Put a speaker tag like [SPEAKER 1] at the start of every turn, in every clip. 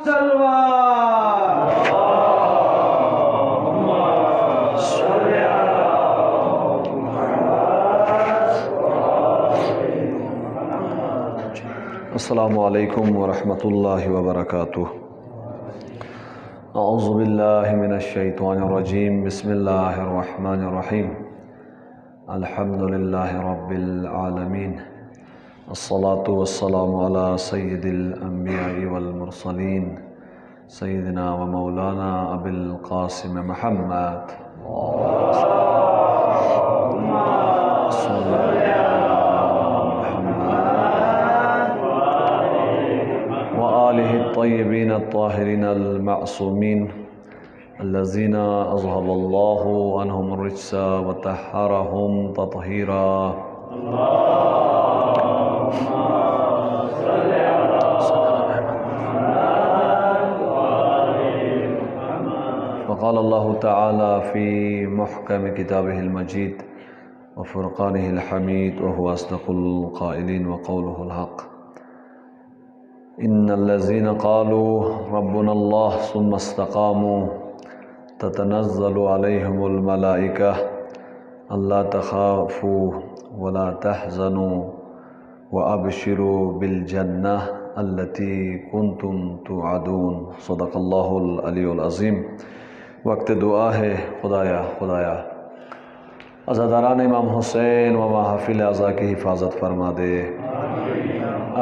[SPEAKER 1] السلام علیکم ورحمۃ اللہ وبرکاتہ۔ اعوذ باللہ من الشیطان الرجیم، بسم اللہ الرحمن الرحیم، الحمد للہ رب العالمین، الصلاة والسلام علی سید الانبیاء والمرسلین، سیدنا و مولانا ابی القاسم محمد وآلہ الطیبین الطاہرین المعصومین الذین اذهب اللہ عنہم الرجس وطہرہم تطہیرا۔ وقال اللہ تعالی فی محکم کتابہ المجید وفرقانہ الحمید وهو اصدق القائلین وقولہ الحق۔ ان الذين قالوا ربنا الله ثم استقاموا تتنزل عليهم الملائكة الا تخافوا ولا تحزنوا وابشروا بالجنة التي كنتم توعدون۔ صدق اللہ العلی العظیم۔ وقت دعا ہے، خدایا عزاداران امام حسین و محافل اعضاء کی حفاظت فرما دے۔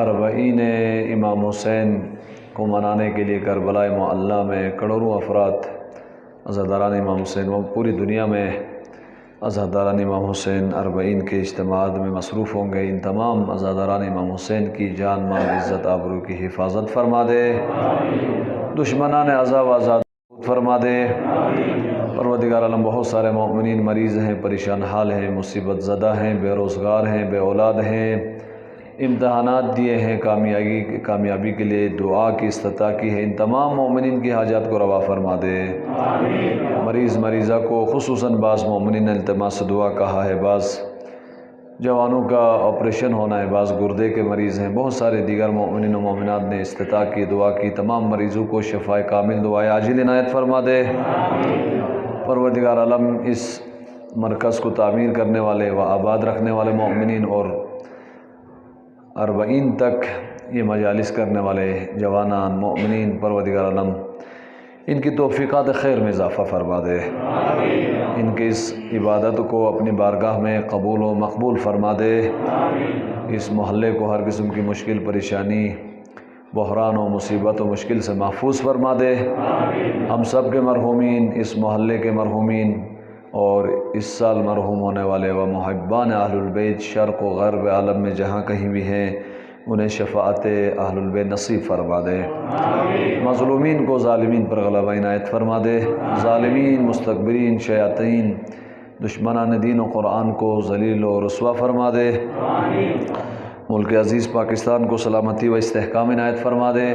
[SPEAKER 1] اربعین امام حسین کو منانے کے لیے کربلا معلیٰ میں کروڑوں افراد عزاداران امام حسین و پوری دنیا میں عزاداران امام حسین اربعین کے اجتماعات میں مصروف ہوں گے۔ ان تمام عزاداران امام حسین کی جان مال عزت آبرو کی حفاظت فرما دے، دشمنان عذاب آزاد فرما دے۔ پروردگار عالم بہت سارے مومنین مریض ہیں، پریشان حال ہیں، مصیبت زدہ ہیں، بے روزگار ہیں، بے اولاد ہیں، امتحانات دیے ہیں، کامیابی کے لیے دعا کی استطاع کی ہے۔ ان تمام مومنین کی حاجات کو روا فرما دے۔ مریضہ کو خصوصاً بعض مومنین نے التماس دعا کہا ہے، بعض جوانوں کا آپریشن ہونا ہے، بعض گردے کے مریض ہیں، بہت سارے دیگر مومنین و مومنات نے استطاع کی دعا کی۔ تمام مریضوں کو شفاء کامل دعائے عاجل عنایت فرما دے۔ پروردگار عالم اس مرکز کو تعمیر کرنے والے و آباد رکھنے والے مومنین اور اربعین تک یہ مجالس کرنے والے جوانان مومنین، پروردگار عالم ان کی توفیقات خیر میں اضافہ فرما دے، ان کی اس عبادت کو اپنی بارگاہ میں قبول و مقبول فرما دے، اس محلے کو ہر قسم کی مشکل پریشانی بحران و مصیبت و مشکل سے محفوظ فرما دے۔ ہم سب کے مرحومین، اس محلے کے مرحومین اور اس سال مرحوم ہونے والے و محبان اہل البیت شرق و غرب عالم میں جہاں کہیں بھی ہیں، انہیں شفاعت اہل البیت نصیب فرما دے۔ مظلومین کو ظالمین پر غلبہ عنایت فرما دے، ظالمین، مستکبرین، شیاطین، دشمنان دین و قرآن کو ذلیل و رسوا فرما دے۔ ملک عزیز پاکستان کو سلامتی و استحکام عنایت فرما دے۔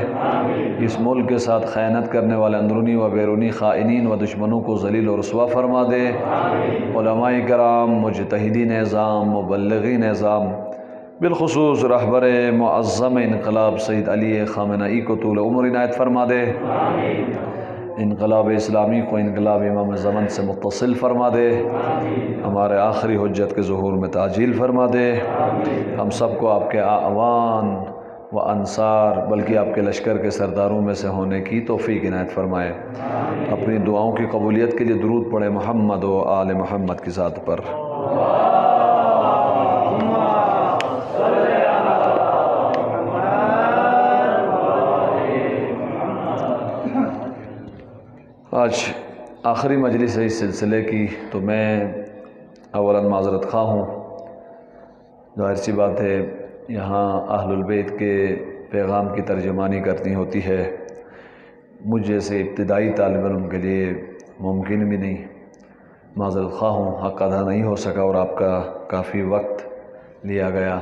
[SPEAKER 1] اس ملک کے ساتھ خیانت کرنے والے اندرونی و بیرونی خائنین و دشمنوں کو ذلیل و رسوا فرما دے۔ علماء کرام، مجتہدین اعظام، مبلغین اعظام، بالخصوص رہبر معظم انقلاب سید علی خامنئی کو طول عمر عنایت فرما دے۔ انقلاب اسلامی کو انقلاب امام زمن سے متصل فرما دے، ہمارے آخری حجت کے ظہور میں تعجیل فرما دے۔ ہم سب کو آپ کے اعوان و انصار بلکہ آپ کے لشکر کے سرداروں میں سے ہونے کی توفیق عنایت فرمائے۔ اپنی دعاؤں کی قبولیت کے لیے درود پڑھے محمد و آل محمد کی ذات پر۔ آج آخری مجلس ہے اس سلسلے کی، تو میں اولاً معذرت خواہ ہوں۔ ظاہر سی بات ہے یہاں اہل البیت کے پیغام کی ترجمانی کرنی ہوتی ہے، مجھ جیسے ابتدائی طالب علم کے لیے ممکن بھی نہیں۔ معذرت خواہ ہوں، حق ادا نہیں ہو سکا اور آپ کا کافی وقت لیا گیا۔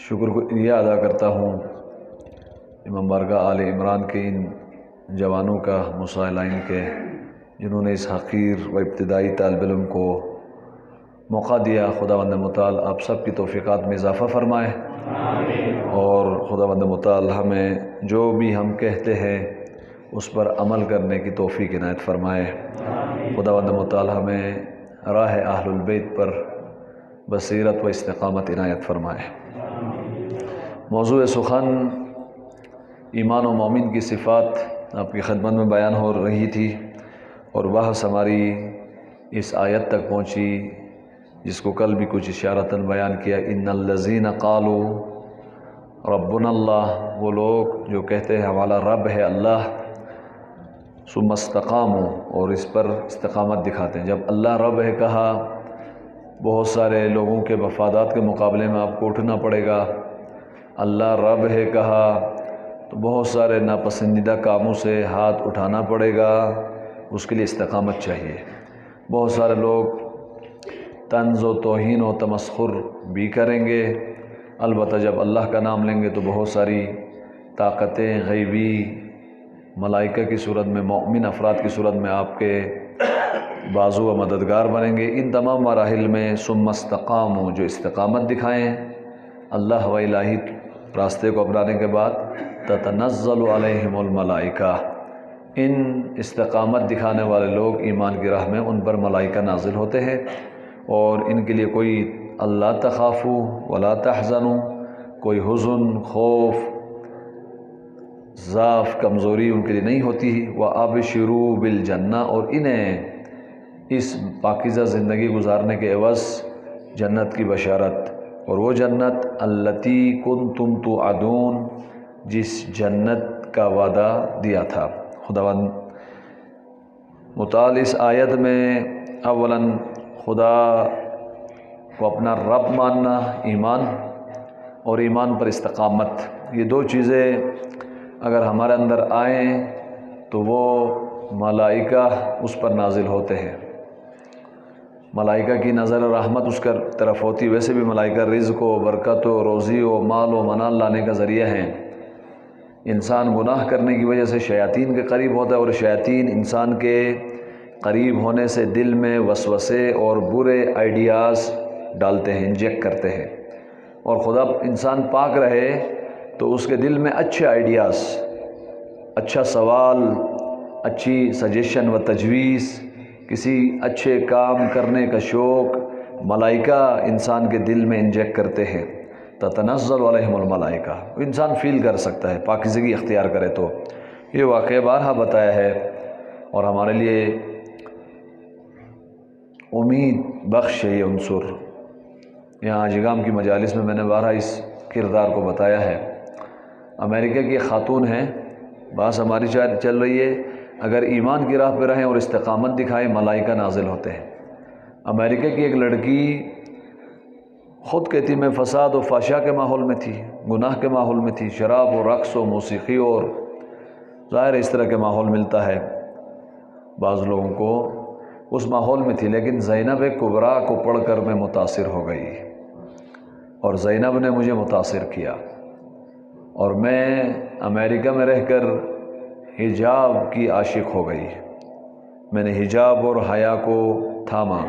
[SPEAKER 1] شکریہ ادا کرتا ہوں امام بارگاہ آل عمران کے ان جوانوں کا، مسائلین کے، جنہوں نے اس حقیر و ابتدائی طالب علم کو موقع دیا۔ خداوند متعال آپ سب کی توفیقات میں اضافہ فرمائے، اور خداوند متعال ہمیں جو بھی ہم کہتے ہیں اس پر عمل کرنے کی توفیق عنایت فرمائے۔ خداوند متعال ہمیں راہ اہل البیت پر بصیرت و استقامت عنایت فرمائے۔ موضوع سخن ایمان و مومن کی صفات آپ کی خدمت میں بیان ہو رہی تھی، اور بحث ہماری اس آیت تک پہنچی جس کو کل بھی کچھ اشارتاً بیان کیا، ان الذین قالوا ربنا اللہ، وہ لوگ جو کہتے ہیں ہمارا رب ہے اللہ، ثم استقاموا، اور اس پر استقامت دکھاتے ہیں۔ جب اللہ رب ہے کہا، بہت سارے لوگوں کے مفادات کے مقابلے میں آپ کو اٹھنا پڑے گا۔ اللہ رب ہے کہا تو بہت سارے ناپسندیدہ کاموں سے ہاتھ اٹھانا پڑے گا، اس کے لیے استقامت چاہیے۔ بہت سارے لوگ طنز و توہین و تمسخر بھی کریں گے، البتہ جب اللہ کا نام لیں گے تو بہت ساری طاقتیں غیبی ملائکہ کی صورت میں، مؤمن افراد کی صورت میں آپ کے بازو و مددگار بنیں گے۔ ان تمام مراحل میں ثم استقاموا، جو استقامت دکھائیں اللہ و الہی راستے کو اپنانے کے بعد، تتنزل علیہم الملائکہ، ان استقامت دکھانے والے لوگ ایمان کی راہ میں ان پر ملائکہ نازل ہوتے ہیں، اور ان کے لیے کوئی اللہ تخافوا ولا تحزنوا، کوئی حزن، خوف، ضعف، کمزوری ان کے لیے نہیں ہوتی۔ وَأَبْشِرُوا بِالْجَنَّةِ، اور انہیں اس پاکیزہ زندگی گزارنے کے عوض جنت کی بشارت، اور وہ جنت التی کنتم توعدون، جس جنت کا وعدہ دیا تھا۔ خداوند متعال اس آیت میں اولاً خدا کو اپنا رب ماننا، ایمان، اور ایمان پر استقامت، یہ دو چیزیں اگر ہمارے اندر آئیں تو وہ ملائکہ اس پر نازل ہوتے ہیں۔ ملائکہ کی نظر رحمت اس کا طرف ہوتی، ویسے بھی ملائکہ رزق و برکت و روزی و مال و منال لانے کا ذریعہ ہیں۔ انسان گناہ کرنے کی وجہ سے شیاطین کے قریب ہوتا ہے، اور شیاطین انسان کے قریب ہونے سے دل میں وسوسے اور برے آئیڈیاز ڈالتے ہیں، انجیکٹ کرتے ہیں، اور خدا انسان پاک رہے تو اس کے دل میں اچھے آئیڈیاز، اچھا سوال، اچھی سجیشن و تجویز، کسی اچھے کام کرنے کا شوق ملائکہ انسان کے دل میں انجیکٹ کرتے ہیں۔ تتنزل علیہم الملائکہ، انسان فیل کر سکتا ہے پاکیزگی اختیار کرے تو۔ یہ واقعہ بارہا بتایا ہے، اور ہمارے لیے امید بخش ہے یہ عنصر۔ یہاں جگام کی مجالس میں نے بارہا اس کردار کو بتایا ہے۔ امریکہ کی ایک خاتون ہیں، بات ہماری چل رہی ہے، اگر ایمان کی راہ پہ رہیں اور استقامت دکھائیں ملائکہ نازل ہوتے ہیں۔ امریکہ کی ایک لڑکی خود کہتی میں فساد و فحشا کے ماحول میں تھی، گناہ کے ماحول میں تھی، شراب و رقص و موسیقی، اور ظاہر اس طرح کے ماحول ملتا ہے بعض لوگوں کو، اس ماحول میں تھی، لیکن زینب کبریٰ کو پڑھ کر میں متاثر ہو گئی، اور زینب نے مجھے متاثر کیا، اور میں امریکہ میں رہ کر حجاب کی عاشق ہو گئی۔ میں نے حجاب اور حیا کو تھاما۔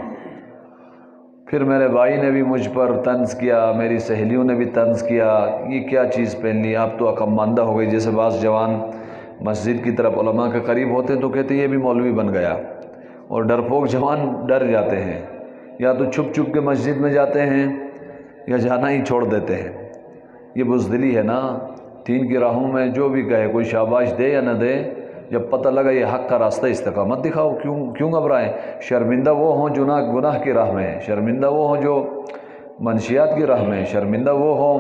[SPEAKER 1] پھر میرے بھائی نے بھی مجھ پر طنز کیا، میری سہیلیوں نے بھی طنز کیا، یہ کیا چیز پہن لی، آپ تو عقل ماندہ ہو گئی۔ جیسے بعض جوان مسجد کی طرف علماء کے قریب ہوتے ہیں تو کہتے ہیں یہ بھی مولوی بن گیا، اور ڈرپوک جوان ڈر جاتے ہیں، یا تو چھپ چھپ کے مسجد میں جاتے ہیں یا جانا ہی چھوڑ دیتے ہیں۔ یہ بزدلی ہے نا، دین کی راہوں میں جو بھی کہے، کوئی شاباش دے یا نہ دے، جب پتہ لگا یہ حق کا راستہ، استقامت دکھاؤ، کیوں گھبرائیں؟ شرمندہ وہ ہوں جو گناہ کی راہ میں ہیں، شرمندہ وہ ہوں جو منشیات کی راہ میں ہیں، شرمندہ وہ ہوں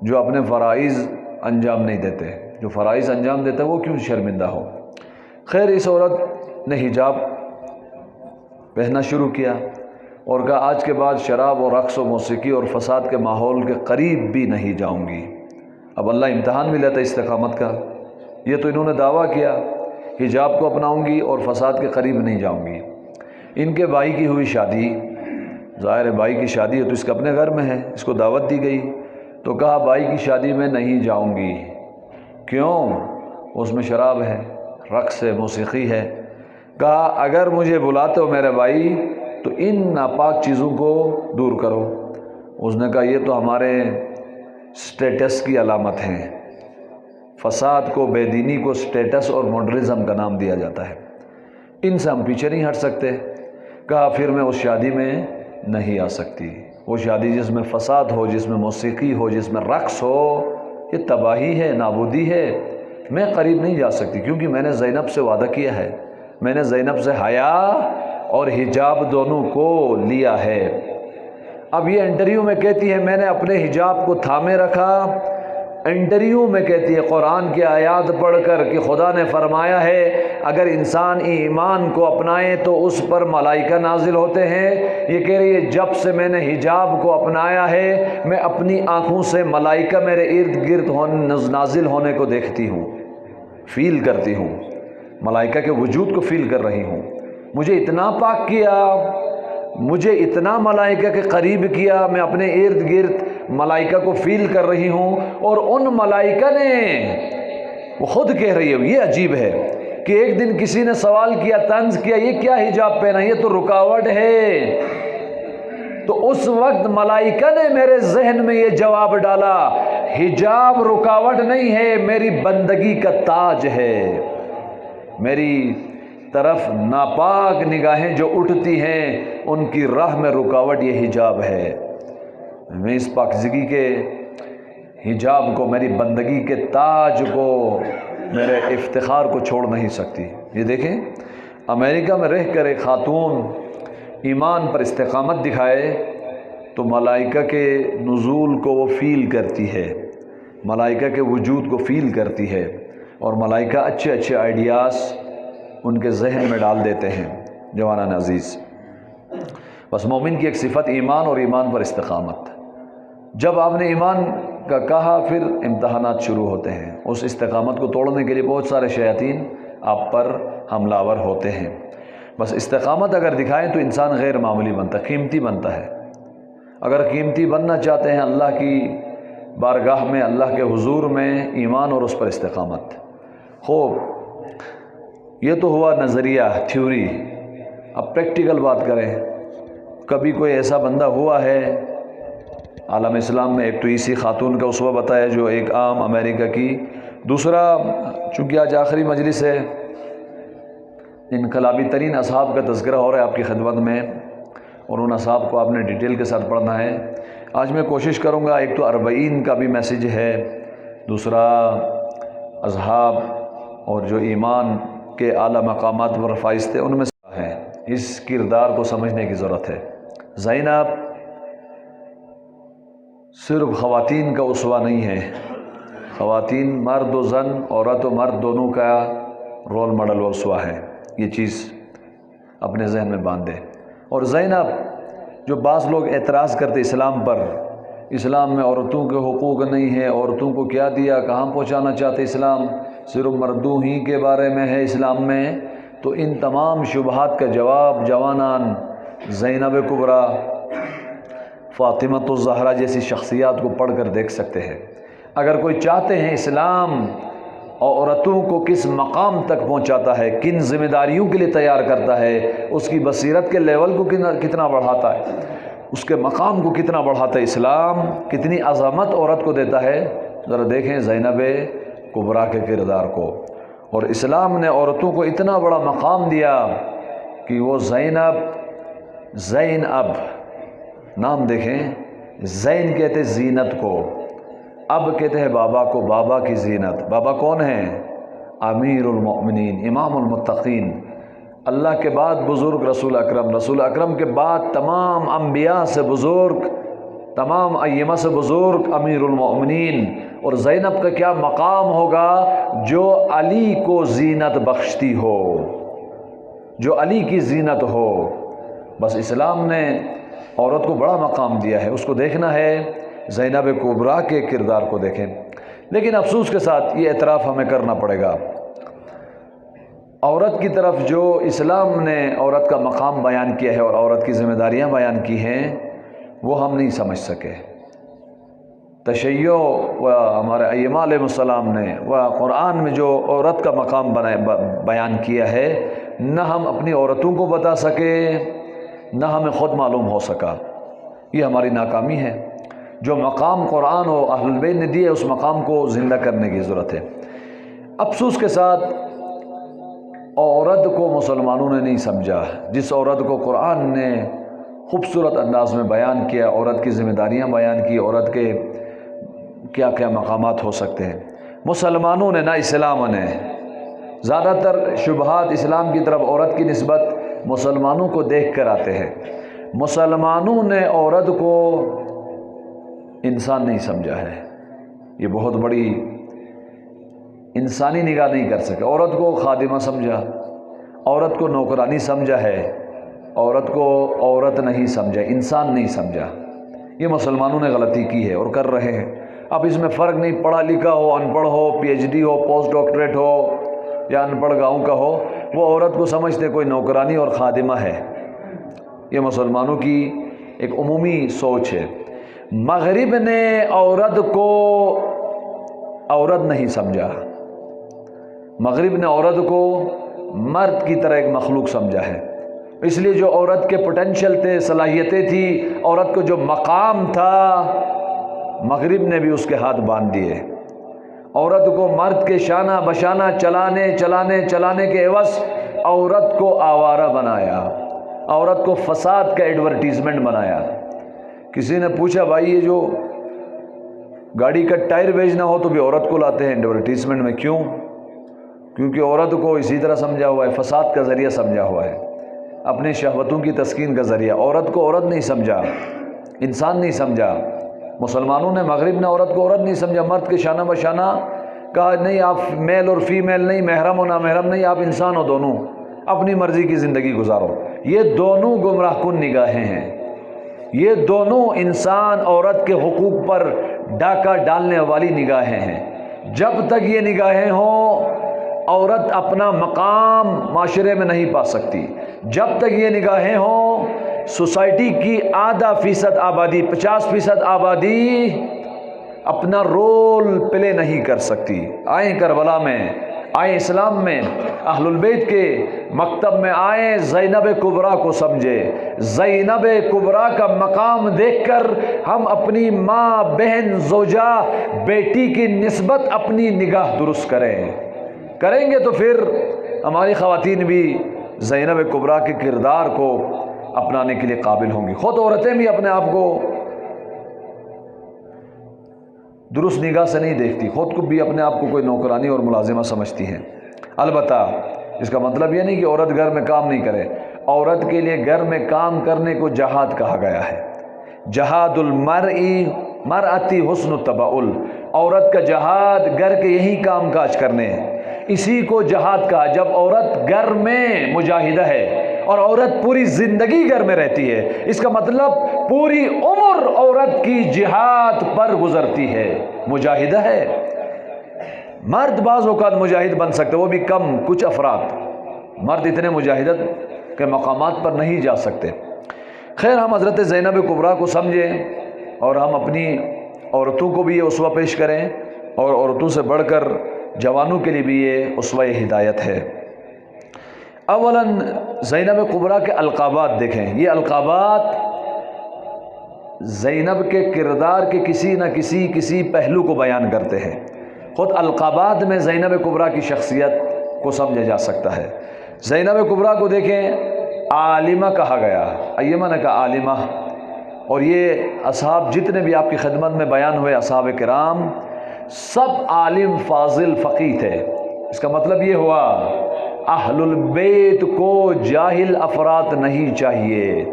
[SPEAKER 1] جو اپنے فرائض انجام نہیں دیتے، جو فرائض انجام دیتا ہے وہ کیوں شرمندہ ہو۔ خیر اس عورت نے حجاب پہننا شروع کیا، اور کہا آج کے بعد شراب اور رقص و موسیقی اور فساد کے ماحول کے قریب بھی نہیں جاؤں گی۔ اب اللہ امتحان بھی لیتا ہے استقامت کا۔ یہ تو انہوں نے دعویٰ کیا حجاب کو اپناؤں گی اور فساد کے قریب نہیں جاؤں گی۔ ان کے بھائی کی ہوئی شادی، ظاہر ہے بھائی کی شادی ہے تو اس کے اپنے گھر میں ہے، اس کو دعوت دی گئی تو کہا بھائی کی شادی میں نہیں جاؤں گی۔ کیوں؟ اس میں شراب ہے، رقص ہے، موسیقی ہے۔ کہا اگر مجھے بلاتے ہو میرے بھائی تو ان ناپاک چیزوں کو دور کرو۔ اس نے کہا یہ تو ہمارے سٹیٹس کی علامت ہیں، فساد کو، بے دینی کو سٹیٹس اور ماڈرنزم کا نام دیا جاتا ہے۔ ان سے ہم پیچھے نہیں ہٹ سکتے۔ کہا پھر میں اس شادی میں نہیں آ سکتی۔ وہ شادی جس میں فساد ہو، جس میں موسیقی ہو، جس میں رقص ہو، یہ تباہی ہے، نابودی ہے، میں قریب نہیں جا سکتی، کیونکہ میں نے زینب سے وعدہ کیا ہے، میں نے زینب سے حیا اور حجاب دونوں کو لیا ہے۔ اب یہ انٹرویو میں کہتی ہے میں نے اپنے حجاب کو تھامے رکھا، انٹرویو میں کہتی ہے قرآن کی آیات پڑھ کر کہ خدا نے فرمایا ہے اگر انسان ایمان کو اپنائے تو اس پر ملائکہ نازل ہوتے ہیں۔ یہ کہہ رہی ہے جب سے میں نے حجاب کو اپنایا ہے میں اپنی آنکھوں سے ملائکہ میرے ارد گرد نازل ہونے کو دیکھتی ہوں، فیل کرتی ہوں، ملائکہ کے وجود کو فیل کر رہی ہوں۔ مجھے اتنا پاک کیا، مجھے اتنا ملائکہ کے قریب کیا، میں اپنے ارد گرد ملائکہ کو فیل کر رہی ہوں، اور ان ملائکہ نے، وہ خود کہہ رہی ہے، یہ عجیب ہے کہ ایک دن کسی نے سوال کیا، طنز کیا، یہ کیا حجاب پہنا، یہ تو رکاوٹ ہے، تو اس وقت ملائکہ نے میرے ذہن میں یہ جواب ڈالا حجاب رکاوٹ نہیں ہے، میری بندگی کا تاج ہے، میری طرف ناپاک نگاہیں جو اٹھتی ہیں ان کی راہ میں رکاوٹ یہ حجاب ہے۔ میں اس پاکیزگی کے حجاب کو، میری بندگی کے تاج کو، میرے افتخار کو چھوڑ نہیں سکتی۔ یہ دیکھیں امریکہ میں رہ کر ایک خاتون ایمان پر استقامت دکھائے تو ملائکہ کے نزول کو وہ فیل کرتی ہے، ملائکہ کے وجود کو فیل کرتی ہے، اور ملائکہ اچھے اچھے آئیڈیاز ان کے ذہن میں ڈال دیتے ہیں۔ جوانان عزیز، بس مومن کی ایک صفت ایمان اور ایمان پر استقامت۔ جب آپ نے ایمان کا کہا پھر امتحانات شروع ہوتے ہیں، اس استقامت کو توڑنے کے لیے بہت سارے شیاطین آپ پر حملہ آور ہوتے ہیں۔ بس استقامت اگر دکھائیں تو انسان غیر معمولی بنتا ہے، قیمتی بنتا ہے۔ اگر قیمتی بننا چاہتے ہیں اللہ کی بارگاہ میں، اللہ کے حضور میں، ایمان اور اس پر استقامت۔ خوب، یہ تو ہوا نظریہ، تھیوری، اب پریکٹیکل بات کریں۔ کبھی کوئی ایسا بندہ ہوا ہے عالم اسلام میں؟ ایک تو اسی خاتون کا اسوہ بتایا جو ایک عام امریکہ کی، دوسرا چونکہ آج آخری مجلس ہے، انقلابی ترین اصحاب کا تذکرہ ہو رہا ہے آپ کی خدمت میں، اور ان اصحاب کو آپ نے ڈیٹیل کے ساتھ پڑھنا ہے۔ آج میں کوشش کروں گا، ایک تو اربعین کا بھی میسیج ہے، دوسرا اصحاب اور جو ایمان کے اعلیٰ مقامات پر فائز تھے ان میں سے ہیں، اس کردار کو سمجھنے کی ضرورت ہے۔ زینب صرف خواتین کا اسوہ نہیں ہے، خواتین، مرد و زن، عورت و مرد دونوں کا رول ماڈل و اسوہ ہے، یہ چیز اپنے ذہن میں باندھے۔ اور زینب، جو بعض لوگ اعتراض کرتے اسلام پر، اسلام میں عورتوں کے حقوق نہیں ہے، عورتوں کو کیا دیا، کہاں پہنچانا چاہتے اسلام، صرف مردوں ہی کے بارے میں ہے اسلام میں، تو ان تمام شبہات کا جواب جوانان زینب کبریٰ، فاطمۃ الزہرا جیسی شخصیات کو پڑھ کر دیکھ سکتے ہیں۔ اگر کوئی چاہتے ہیں اسلام عورتوں کو کس مقام تک پہنچاتا ہے، کن ذمہ داریوں کے لیے تیار کرتا ہے، اس کی بصیرت کے لیول کو کتنا بڑھاتا ہے، اس کے مقام کو کتنا بڑھاتا ہے، اسلام کتنی عظمت عورت کو دیتا ہے، ذرا دیکھیں زینب کبریٰ کے کردار کو۔ اور اسلام نے عورتوں کو اتنا بڑا مقام دیا کہ وہ زینب، زین اب نام دیکھیں، زین کہتے زینت کو، اب کہتے ہیں بابا کو، بابا کی زینت۔ بابا کون ہیں؟ امیر المؤمنین، امام المتقین، اللہ کے بعد بزرگ رسول اکرم، رسول اکرم کے بعد تمام انبیاء سے بزرگ، تمام ائمہ سے بزرگ امیر المؤمنین۔ اور زینب کا کیا مقام ہوگا؟ جو علی کو زینت بخشتی ہو، جو علی کی زینت ہو۔ بس اسلام نے عورت کو بڑا مقام دیا ہے، اس کو دیکھنا ہے، زینب کبریٰ کے کردار کو دیکھیں۔ لیکن افسوس کے ساتھ یہ اعتراف ہمیں کرنا پڑے گا، عورت کی طرف جو اسلام نے عورت کا مقام بیان کیا ہے اور عورت کی ذمہ داریاں بیان کی ہیں وہ ہم نہیں سمجھ سکے۔ تشیع و ہمارے ائمہ علیہ السلام نے و قرآن میں جو عورت کا مقام بیان کیا ہے، نہ ہم اپنی عورتوں کو بتا سکے، نہ ہمیں خود معلوم ہو سکا۔ یہ ہماری ناکامی ہے۔ جو مقام قرآن و اہل بیت نے دیے اس مقام کو زندہ کرنے کی ضرورت ہے۔ افسوس کے ساتھ عورت کو مسلمانوں نے نہیں سمجھا. جس عورت کو قرآن نے خوبصورت انداز میں بیان کیا، عورت کی ذمہ داریاں بیان کی، عورت کے کیا کیا مقامات ہو سکتے ہیں، مسلمانوں نے نہ اسلام نے. زیادہ تر شبہات اسلام کی طرف عورت کی نسبت مسلمانوں کو دیکھ کر آتے ہیں. مسلمانوں نے عورت کو انسان نہیں سمجھا ہے. یہ بہت بڑی انسانی نگاہ نہیں کر سکے. عورت کو خادمہ سمجھا، عورت کو نوکرانی سمجھا ہے، عورت کو عورت نہیں سمجھا، انسان نہیں سمجھا. یہ مسلمانوں نے غلطی کی ہے اور کر رہے ہیں. اب اس میں فرق نہیں، پڑھا لکھا ہو، ان پڑھ ہو، پی ایچ ڈی ہو، پوسٹ ڈاکٹریٹ ہو یا ان پڑھ گاؤں کا ہو، وہ عورت کو سمجھتے کوئی نوکرانی اور خادمہ ہے. یہ مسلمانوں کی ایک عمومی سوچ ہے. مغرب نے عورت کو عورت نہیں سمجھا. مغرب نے عورت کو مرد کی طرح ایک مخلوق سمجھا ہے. اس لیے جو عورت کے پوٹینشیل تھے، صلاحیتیں تھی، عورت کو جو مقام تھا، مغرب نے بھی اس کے ہاتھ باندھ دیے. عورت کو مرد کے شانہ بشانہ چلانے کے عوض عورت کو آوارہ بنایا، عورت کو فساد کا ایڈورٹیزمنٹ بنایا. کسی نے پوچھا بھائی یہ جو گاڑی کا ٹائر بیچنا ہو تو بھی عورت کو لاتے ہیں ایڈورٹیزمنٹ میں، کیوں؟ کیونکہ عورت کو اسی طرح سمجھا ہوا ہے، فساد کا ذریعہ سمجھا ہوا ہے، اپنی شہوتوں کی تسکین کا ذریعہ. عورت کو عورت نہیں سمجھا، انسان نہیں سمجھا. مسلمانوں نے، مغرب نے عورت کو عورت نہیں سمجھا، مرد کے شانہ بشانہ کہا نہیں آپ میل اور فیمیل نہیں، محرم و نامحرم نہیں، آپ انسان ہو، دونوں اپنی مرضی کی زندگی گزارو. یہ دونوں گمراہ کن نگاہیں ہیں. یہ دونوں انسان عورت کے حقوق پر ڈاکہ ڈالنے والی نگاہیں ہیں. جب تک یہ نگاہیں ہوں عورت اپنا مقام معاشرے میں نہیں پا سکتی. جب تک یہ نگاہیں ہوں سوسائٹی کی 0.5% آبادی، 50% آبادی اپنا رول پلے نہیں کر سکتی. آئیں کربلا میں، آئیں اسلام میں، اہل البیت کے مکتب میں آئیں، زینب کبریٰ کو سمجھے. زینب کبریٰ کا مقام دیکھ کر ہم اپنی ماں، بہن، زوجہ، بیٹی کی نسبت اپنی نگاہ درست کریں گے تو پھر ہماری خواتین بھی زینب کبریٰ کے کردار کو اپنانے کے لیے قابل ہوں گی. خود عورتیں بھی اپنے آپ کو درست نگاہ سے نہیں دیکھتی، خود کو بھی اپنے آپ کو کوئی نوکرانی اور ملازمہ سمجھتی ہیں. البتہ اس کا مطلب یہ نہیں کہ عورت گھر میں کام نہیں کرے. عورت کے لیے گھر میں کام کرنے کو جہاد کہا گیا ہے. جہاد المرأتی حسن التبعل. عورت کا جہاد گھر کے یہی کام کاج کرنے ہیں، اسی کو جہاد کہا. جب عورت گھر میں مجاہدہ ہے اور عورت پوری زندگی گھر میں رہتی ہے، اس کا مطلب پوری عمر عورت کی جہاد پر گزرتی ہے، مجاہدہ ہے. مرد بعض اوقات مجاہد بن سکتے، وہ بھی کم، کچھ افراد. مرد اتنے مجاہدت کے مقامات پر نہیں جا سکتے. خیر، ہم حضرت زینب کبریٰ کو سمجھیں اور ہم اپنی عورتوں کو بھی یہ اسوہ پیش کریں، اور عورتوں سے بڑھ کر جوانوں کے لیے بھی یہ اسوہ ہدایت ہے. اولاً زینب کبریٰ کے القابات دیکھیں. یہ القابات زینب کے کردار کے کسی نہ کسی پہلو کو بیان کرتے ہیں. خود القابات میں زینب کبریٰ کی شخصیت کو سمجھا جا سکتا ہے. زینب کبریٰ کو دیکھیں، عالمہ کہا گیا، ایمہ نے کہا عالمہ. اور یہ اصحاب جتنے بھی آپ کی خدمت میں بیان ہوئے اصحاب کرام، سب عالم، فاضل، فقیہ تھے. اس کا مطلب یہ ہوا اہل البیت کو جاہل افراد نہیں چاہیے.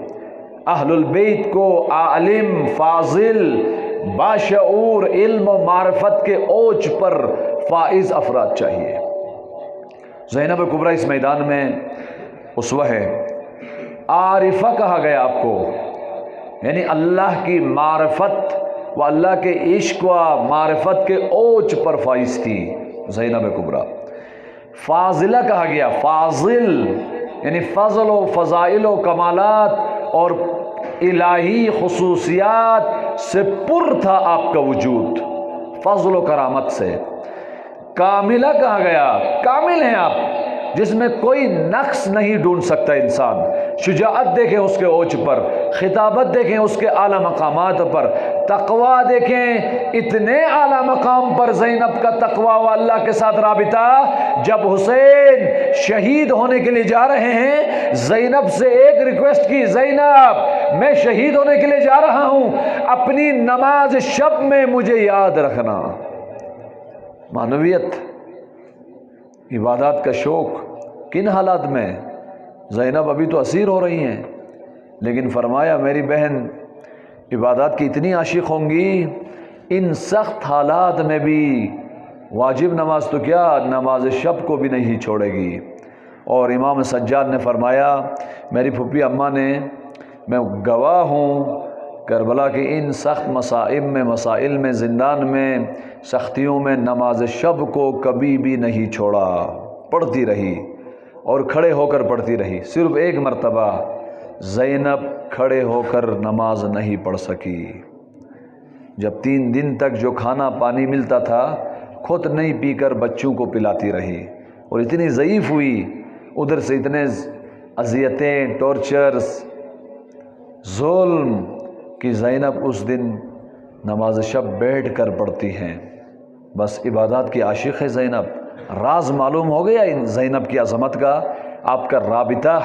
[SPEAKER 1] اہل البیت کو عالم، فاضل، باشعور، علم و معرفت کے اوج پر فائز افراد چاہیے. زینب کبریٰ اس میدان میں اسوہ ہے. عارفہ کہا گیا آپ کو، یعنی اللہ کی معرفت و اللہ کے عشق و معرفت کے اوج پر فائز تھی زینب کبریٰ. فاضلہ کہا گیا، فاضل یعنی فضل و فضائل و کمالات اور الہی خصوصیات سے پر تھا آپ کا وجود، فضل و کرامت سے. کاملہ کہا گیا، کامل ہیں آپ، جس میں کوئی نقص نہیں ڈھونڈ سکتا انسان. شجاعت دیکھیں اس کے اوج پر، خطابت دیکھیں اس کے اعلیٰ مقامات پر، تقوی دیکھیں اتنے اعلیٰ مقام پر زینب کا تقوی و اللہ کے ساتھ رابطہ. جب حسین شہید ہونے کے لیے جا رہے ہیں، زینب سے ایک ریکویسٹ کی، زینب میں شہید ہونے کے لیے جا رہا ہوں، اپنی نماز شب میں مجھے یاد رکھنا. معنویت، عبادات کا شوق. کن حالات میں؟ زینب ابھی تو اسیر ہو رہی ہیں، لیکن فرمایا میری بہن عبادات کی اتنی عاشق ہوں گی، ان سخت حالات میں بھی واجب نماز تو کیا، نماز شب کو بھی نہیں چھوڑے گی. اور امام سجاد نے فرمایا میری پھپھی اماں نے، میں گواہ ہوں کربلا کے ان سخت مسائل میں زندان میں سختیوں میں نماز شب کو کبھی بھی نہیں چھوڑا، پڑھتی رہی اور کھڑے ہو کر پڑھتی رہی. صرف ایک مرتبہ زینب کھڑے ہو کر نماز نہیں پڑھ سکی. جب 3 دن تک جو کھانا پانی ملتا تھا خود نہیں پی کر بچوں کو پلاتی رہی، اور اتنی ضعیف ہوئی، ادھر سے اتنے اذیتیں، ٹارچرز، ظلم کہ زینب اس دن نماز شب بیٹھ کر پڑھتی ہیں. بس عبادات کی عاشق ہے زینب. راز معلوم ہو گیا ان زینب کی عظمت کا. آپ کا رابطہ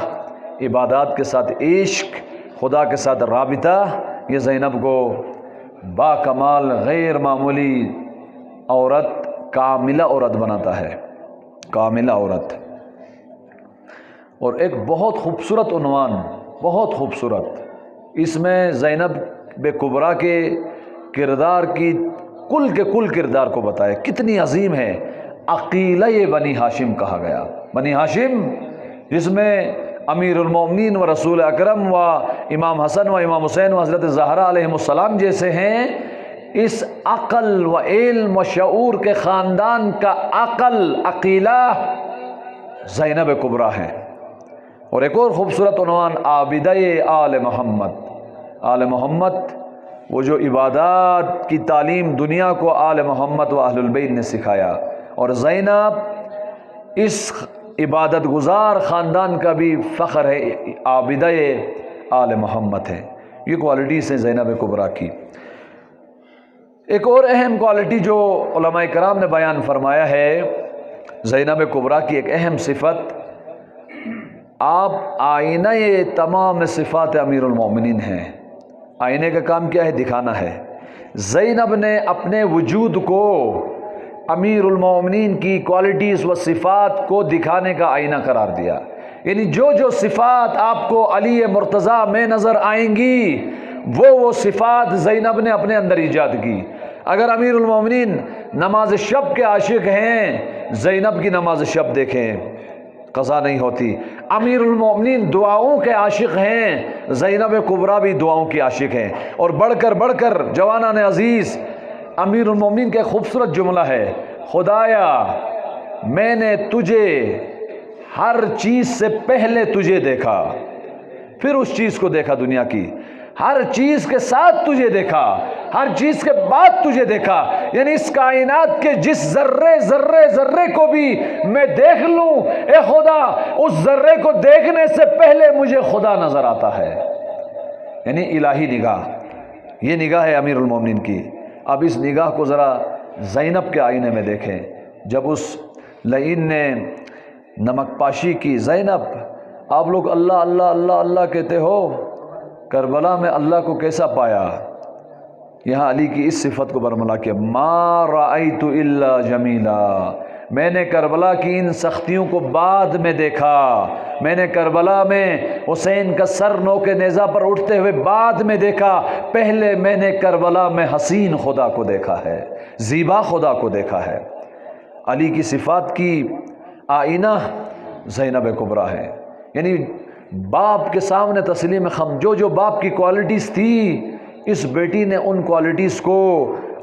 [SPEAKER 1] عبادات کے ساتھ، عشق خدا کے ساتھ رابطہ، یہ زینب کو با کمال غیر معمولی عورت، کاملہ عورت بناتا ہے، کاملہ عورت. اور ایک بہت خوبصورت عنوان، بہت خوبصورت، اس میں زینب کبریٰ کے کردار کی کل کردار کو بتایا. کتنی عظیم ہے. عقیلہ بنی ہاشم کہا گیا. بنی ہاشم جس میں امیر المومنین و رسول اکرم و امام حسن و امام حسین و حضرت زہرا علیہم السلام جیسے ہیں. اس عقل و علم و شعور کے خاندان کا عقیلہ زینب کبریٰ ہے. اور ایک اور خوبصورت عنوان عابدہ آل محمد. آل محمد، وہ جو عبادات کی تعلیم دنیا کو آل محمد و اہل البیت نے سکھایا. اور زینب اس عبادت گزار خاندان کا بھی فخر ہے، عابدہ آل محمد ہے. یہ کوالٹیز ہیں زینب کبریٰ کی. ایک اور اہم کوالٹی جو علماء کرام نے بیان فرمایا ہے زینب کبریٰ کی، ایک اہم صفت، آپ آئینہ تمام صفات امیر المومنین ہیں. آئینے کا کام کیا ہے؟ دکھانا ہے. زینب نے اپنے وجود کو امیر المومنین کی کوالٹیز و صفات کو دکھانے کا آئینہ قرار دیا. یعنی جو صفات آپ کو علی مرتضیٰ میں نظر آئیں گی، وہ صفات زینب نے اپنے اندر ایجاد کی. اگر امیر المومنین نماز شب کے عاشق ہیں، زینب کی نماز شب دیکھیں، قضا نہیں ہوتی. امیر المومنین دعاؤں کے عاشق ہیں، زینب کبریٰ بھی دعاؤں کی عاشق ہیں. اور بڑھ کر جوانان عزیز، امیر المومنین کا خوبصورت جملہ ہے، خدایا میں نے تجھے ہر چیز سے پہلے تجھے دیکھا، پھر اس چیز کو دیکھا دنیا کی، ہر چیز کے ساتھ تجھے دیکھا، ہر چیز کے بعد تجھے دیکھا. یعنی اس کائنات کے جس ذرے کو بھی میں دیکھ لوں، اے خدا اس ذرے کو دیکھنے سے پہلے مجھے خدا نظر آتا ہے. یعنی الہی نگاہ، یہ نگاہ ہے امیر المومنین کی. اب اس نگاہ کو ذرا زینب کے آئینے میں دیکھیں. جب اس لعین نے نمک پاشی کی، زینب آپ لوگ اللہ اللہ اللہ اللہ کہتے ہو، کربلا میں اللہ کو کیسا پایا؟ یہاں علی کی اس صفت کو برملا کیا، ما رأیت الا جمیلا. میں نے کربلا کی ان سختیوں کو بعد میں دیکھا. میں نے کربلا میں حسین کا سر نوک نیزہ پر اٹھتے ہوئے بعد میں دیکھا. پہلے میں نے کربلا میں حسین خدا کو دیکھا ہے، زیبا خدا کو دیکھا ہے. علی کی صفات کی آئینہ زینب کبریٰ ہے. یعنی باپ کے سامنے تسلیم خم، جو باپ کی کوالٹیز تھی، اس بیٹی نے ان کوالٹیز کو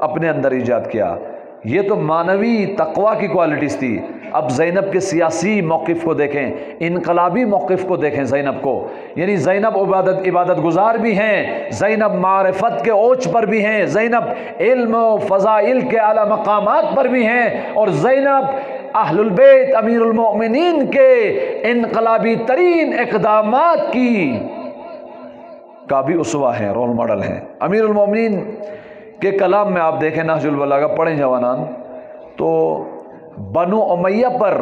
[SPEAKER 1] اپنے اندر ایجاد کیا. یہ تو معنوی تقوی کی کوالٹیز تھی. اب زینب کے سیاسی موقف کو دیکھیں، انقلابی موقف کو دیکھیں زینب کو. یعنی زینب عبادت گزار بھی ہیں، زینب معرفت کے اوج پر بھی ہیں، زینب علم و فضائل کے اعلیٰ مقامات پر بھی ہیں، اور زینب اہل البیت امیر المؤمنین کے انقلابی ترین اقدامات کا بھی اسوہ ہیں، رول ماڈل ہیں۔ امیر المؤمنین کے کلام میں آپ دیکھیں، نہج البلاغہ پڑھیں جوانان، تو بنو امیہ پر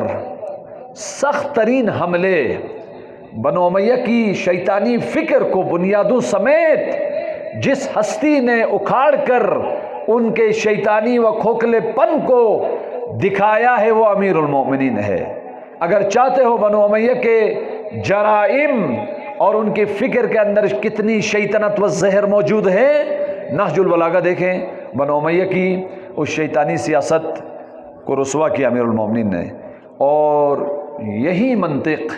[SPEAKER 1] سخت ترین حملے، بنو امیہ کی شیطانی فکر کو بنیادوں سمیت جس ہستی نے اکھاڑ کر ان کے شیطانی و کھوکھلے پن کو دکھایا ہے وہ امیر المؤمنین ہے۔ اگر چاہتے ہو بنو امیہ کے جرائم اور ان کی فکر کے اندر کتنی شیطنت و زہر موجود ہے، نہج البلاغہ دیکھیں، بنو امیہ کی اس شیطانی سیاست کو رسوا کیا امیر المؤمنین نے، اور یہی منطق،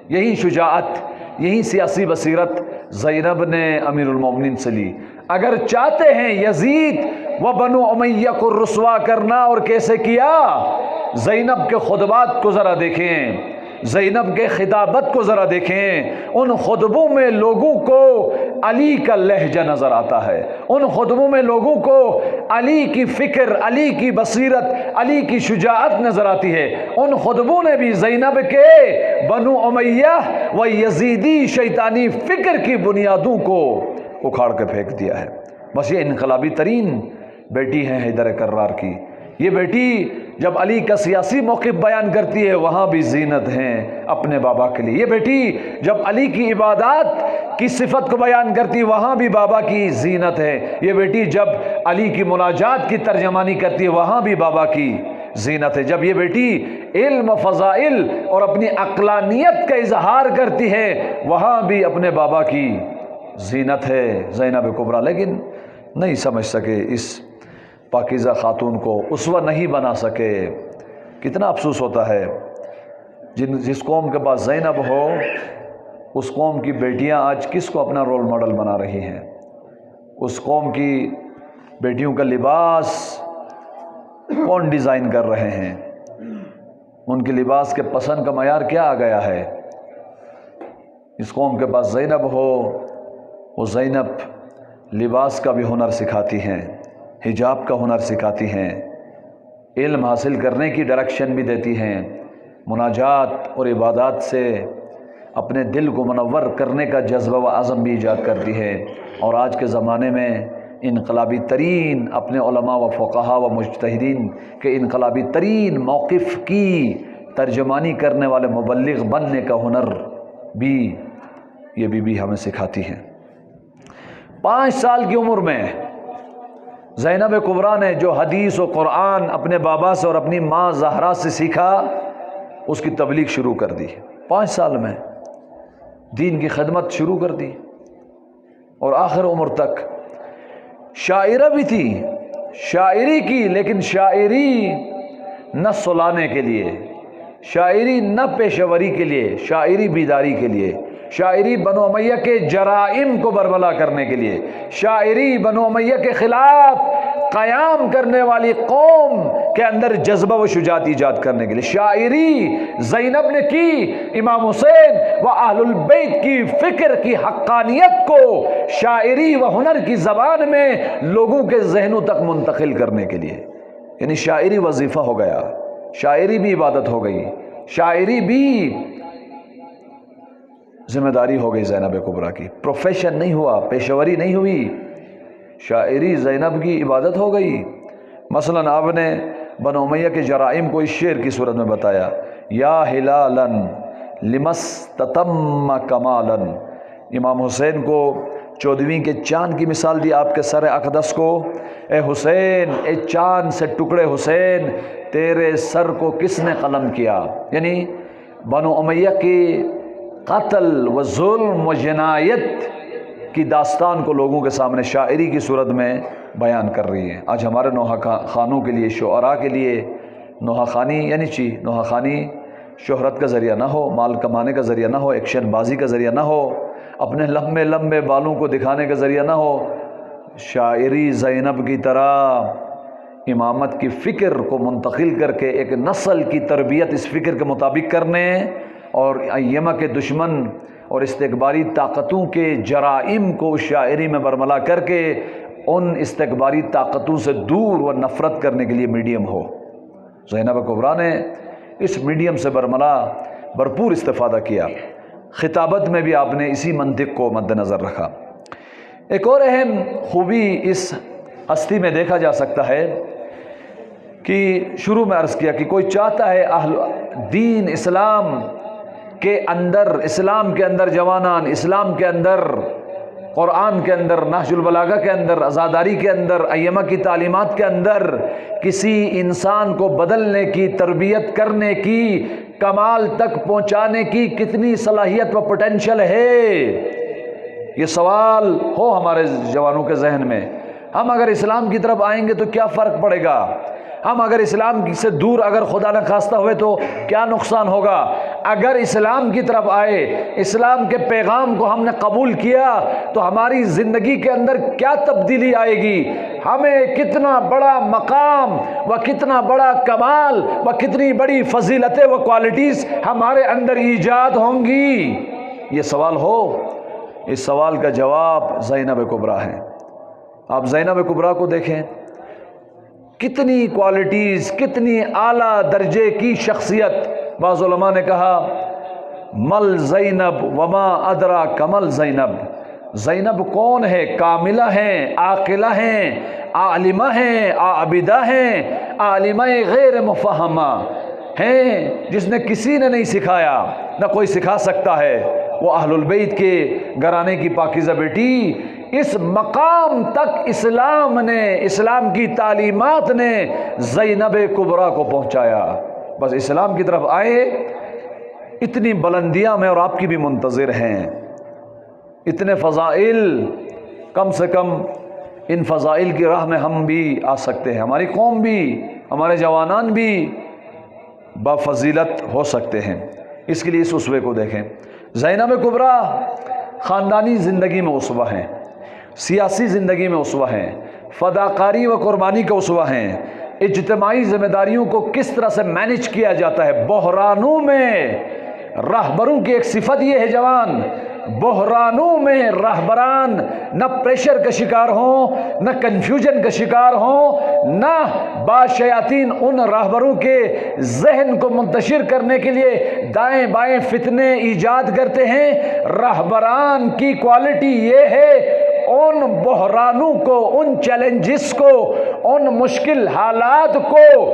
[SPEAKER 1] یہی شجاعت، یہی سیاسی بصیرت زینب نے امیر المؤمنین سے لی۔ اگر چاہتے ہیں یزید و بنو امیہ کو رسوا کرنا، اور کیسے کیا؟ زینب کے خطبات کو ذرا دیکھیں، زینب کے خطابت کو ذرا دیکھیں، ان خطبوں میں لوگوں کو علی کا لہجہ نظر آتا ہے، ان خطبوں میں لوگوں کو علی کی فکر، علی کی بصیرت، علی کی شجاعت نظر آتی ہے۔ ان خطبوں نے بھی زینب کے بنو امیہ و یزیدی شیطانی فکر کی بنیادوں کو اکھاڑ کے پھینک دیا ہے۔ بس یہ انقلابی ترین بیٹی ہیں حیدر کرار کی۔ یہ بیٹی جب علی کا سیاسی موقف بیان کرتی ہے وہاں بھی زینت ہیں اپنے بابا کے لیے۔ یہ بیٹی جب علی کی عبادات کی صفت کو بیان کرتی ہے وہاں بھی بابا کی زینت ہے۔ یہ بیٹی جب علی کی مناجات کی ترجمانی کرتی ہے وہاں بھی بابا کی زینت ہے۔ جب یہ بیٹی علم و فضائل اور اپنی عقلانیت کا اظہار کرتی ہے وہاں بھی اپنے بابا کی زینت ہے زینب کبریٰ۔ لیکن نہیں سمجھ سکے اس پاکیزہ خاتون کو، اسوہ نہیں بنا سکے۔ کتنا افسوس ہوتا ہے جس قوم کے پاس زینب ہو، اس قوم کی بیٹیاں آج کس کو اپنا رول ماڈل بنا رہی ہیں؟ اس قوم کی بیٹیوں کا لباس کون ڈیزائن کر رہے ہیں؟ ان کے لباس کے پسند کا معیار کیا آ گیا ہے؟ اس قوم کے پاس زینب ہو، وہ زینب لباس کا بھی ہنر سکھاتی ہیں، حجاب کا ہنر سکھاتی ہیں، علم حاصل کرنے کی ڈائریکشن بھی دیتی ہیں، مناجات اور عبادات سے اپنے دل کو منور کرنے کا جذبہ و عزم بھی ایجاد کرتی ہے۔ اور آج کے زمانے میں انقلابی ترین اپنے علماء و فقہا و مجتہدین کے انقلابی ترین موقف کی ترجمانی کرنے والے مبلغ بننے کا ہنر بھی یہ بی ہمیں سکھاتی ہیں۔ 5 سال کی عمر میں زینب کبریٰ نے جو حدیث و قرآن اپنے بابا سے اور اپنی ماں زہرا سے سیکھا اس کی تبلیغ شروع کر دی۔ 5 سال میں دین کی خدمت شروع کر دی، اور آخر عمر تک شاعرہ بھی تھی، شاعری کی، لیکن شاعری نہ سلانے کے لیے، شاعری نہ پیشوری کے لیے، شاعری بیداری کے لیے، شاعری بنو امیہ کے جرائم کو برملا کرنے کے لیے، شاعری بنو امیہ کے خلاف قیام کرنے والی قوم کے اندر جذبہ و شجاعت ایجاد کرنے کے لیے شاعری زینب نے کی۔ امام حسین و اہل البیت کی فکر کی حقانیت کو شاعری و ہنر کی زبان میں لوگوں کے ذہنوں تک منتقل کرنے کے لیے، یعنی شاعری وظیفہ ہو گیا، شاعری بھی عبادت ہو گئی، شاعری بھی ذمہ داری ہو گئی زینب کبریٰ کی۔ پروفیشن نہیں ہوا، پیشوری نہیں ہوئی، شاعری زینب کی عبادت ہو گئی۔ مثلا آپ نے بنو امیہ کے جرائم کو اس شعر کی صورت میں بتایا، یا ہلالا لمستتم کمالا۔ امام حسین کو 14ویں کے چاند کی مثال دی آپ کے سر اقدس کو، اے حسین، اے چاند سے ٹکڑے حسین، تیرے سر کو کس نے قلم کیا؟ یعنی بنو امیہ کی قتل و ظلم و جنایت کی داستان کو لوگوں کے سامنے شاعری کی صورت میں بیان کر رہی ہے۔ آج ہمارے نوحہ خانوں کے لیے، شعراء کے لیے نوحہ خانی یعنی نوحہ خانی شہرت کا ذریعہ نہ ہو، مال کمانے کا ذریعہ نہ ہو، ایکشن بازی کا ذریعہ نہ ہو، اپنے لمبے لمبے بالوں کو دکھانے کا ذریعہ نہ ہو۔ شاعری زینب کی طرح امامت کی فکر کو منتقل کر کے ایک نسل کی تربیت اس فکر کے مطابق کرنے، اور ایمہ کے دشمن اور استکباری طاقتوں کے جرائم کو شاعری میں برملا کر کے ان استکباری طاقتوں سے دور و نفرت کرنے کے لیے میڈیم ہو۔ زینب کبریٰ نے اس میڈیم سے برملا بھرپور استفادہ کیا، خطابت میں بھی آپ نے اسی منطق کو مد نظر رکھا۔ ایک اور اہم خوبی اس ہستی میں دیکھا جا سکتا ہے کہ شروع میں عرض کیا کہ کوئی چاہتا ہے اہل دین اسلام کے اندر جوانان، اسلام کے اندر، قرآن کے اندر، نہج البلاغہ کے اندر، عزاداری کے اندر، ائمہ کی تعلیمات کے اندر کسی انسان کو بدلنے کی، تربیت کرنے کی، کمال تک پہنچانے کی کتنی صلاحیت و پوٹینشل ہے، یہ سوال ہو ہمارے جوانوں کے ذہن میں۔ ہم اگر اسلام کی طرف آئیں گے تو کیا فرق پڑے گا؟ ہم اگر اسلام سے دور اگر خدا نہ خواستہ ہوئے تو کیا نقصان ہوگا؟ اگر اسلام کی طرف آئے، اسلام کے پیغام کو ہم نے قبول کیا تو ہماری زندگی کے اندر کیا تبدیلی آئے گی؟ ہمیں کتنا بڑا مقام و کتنا بڑا کمال و کتنی بڑی فضیلتیں و کوالٹیز ہمارے اندر ایجاد ہوں گی؟ یہ سوال ہو، اس سوال کا جواب زینب کبریٰ ہے۔ آپ زینب کبریٰ کو دیکھیں، کتنی کوالٹیز، کتنی اعلیٰ درجے کی شخصیت۔ بعض علماء نے کہا مل زینب وما ادرا کمل زینب، زینب کون ہے؟ کاملہ ہیں، عاقلہ ہیں، عالمہ ہیں، عابدہ ہیں، عالمہ غیر مفہمہ ہیں، جس نے کسی نے نہیں سکھایا، نہ کوئی سکھا سکتا ہے۔ وہ اہل البیت کے گھرانے کی پاکیزہ بیٹی، اس مقام تک اسلام نے، اسلام کی تعلیمات نے زینب کبریٰ کو پہنچایا۔ بس اسلام کی طرف آئے، اتنی بلندیاں میں اور آپ کی بھی منتظر ہیں، اتنے فضائل، کم سے کم ان فضائل کی راہ میں ہم بھی آ سکتے ہیں، ہماری قوم بھی، ہمارے جوانان بھی بافضیلت ہو سکتے ہیں۔ اس کے لیے اس اسوے کو دیکھیں۔ زینب کبریٰ خاندانی زندگی میں اسوہ ہیں، سیاسی زندگی میں اسوہ ہیں، فداکاری و قربانی کے اسوہ ہیں، اجتماعی ذمہ داریوں کو کس طرح سے مینج کیا جاتا ہے۔ بحرانوں میں راہبروں کی ایک صفت یہ ہے جوان، بحرانوں میں راہبران نہ پریشر کا شکار ہوں، نہ کنفیوژن کا شکار ہوں، نہ باشیاطین ان راہبروں کے ذہن کو منتشر کرنے کے لیے دائیں بائیں فتنے ایجاد کرتے ہیں۔ راہبران کی کوالٹی یہ ہے، ان بحرانوں کو، ان چیلنجز کو، ان مشکل حالات کو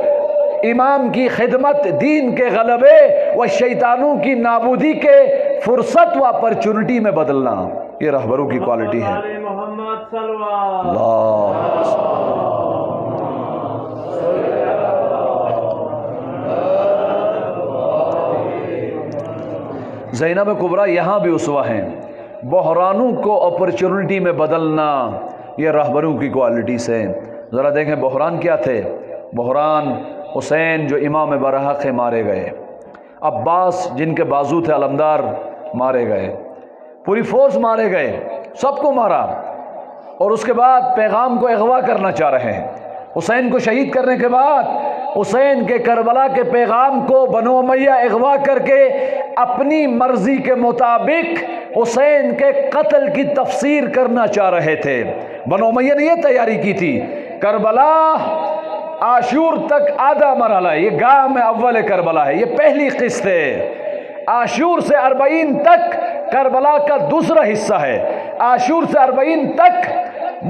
[SPEAKER 1] امام کی خدمت، دین کے غلبے و شیطانوں کی نابودی کے فرصت و اپرچونٹی میں بدلنا، یہ رہبروں کی کوالٹی ہے۔ زینب کبریٰ یہاں بھی اسوہ ہیں، بحرانوں کو اپرچونٹی میں بدلنا، یہ رہبروں کی کوالٹیز ہیں۔ ذرا دیکھیں بحران کیا تھے۔ بحران حسین جو امام برحق مارے گئے، عباس جن کے بازو تھے علمدار مارے گئے، پوری فورس مارے گئے، سب کو مارا، اور اس کے بعد پیغام کو اغوا کرنا چاہ رہے ہیں۔ حسین کو شہید کرنے کے بعد حسین کے کربلا کے پیغام کو بنو امیہ اغوا کر کے اپنی مرضی کے مطابق حسین کے قتل کی تفسیر کرنا چاہ رہے تھے۔ بنو امیہ نے یہ تیاری کی تھی، کربلا عاشور تک آدھا مرحلہ ہے، یہ گام اول کربلا ہے، یہ پہلی قسط ہے۔ عاشور سے 40 تک کربلا کا دوسرا حصہ ہے۔ عاشور سے 40 تک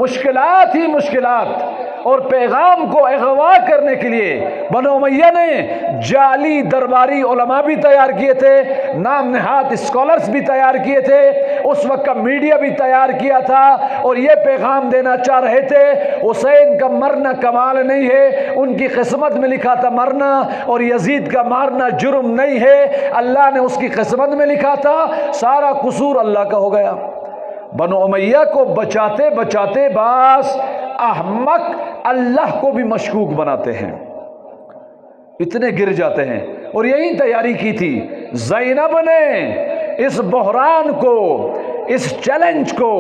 [SPEAKER 1] مشکلات ہی مشکلات، اور پیغام کو اغوا کرنے کے لیے بنو امیہ نے جعلی درباری علماء بھی تیار کیے تھے، نام نہاد اسکالرز بھی تیار کیے تھے، اس وقت کا میڈیا بھی تیار کیا تھا، اور یہ پیغام دینا چاہ رہے تھے حسین کا مرنا کمال نہیں ہے، ان کی قسمت میں لکھا تھا مرنا، اور یزید کا مارنا جرم نہیں ہے، اللہ نے اس کی قسمت میں لکھا تھا، سارا قصور اللہ کا ہو گیا۔ بنو امیہ کو بچاتے بچاتے بعض احمق اللہ کو بھی مشکوک بناتے ہیں، اتنے گر جاتے ہیں، اور یہی تیاری کی تھی۔ زینب نے اس بحران کو، اس چیلنج کو،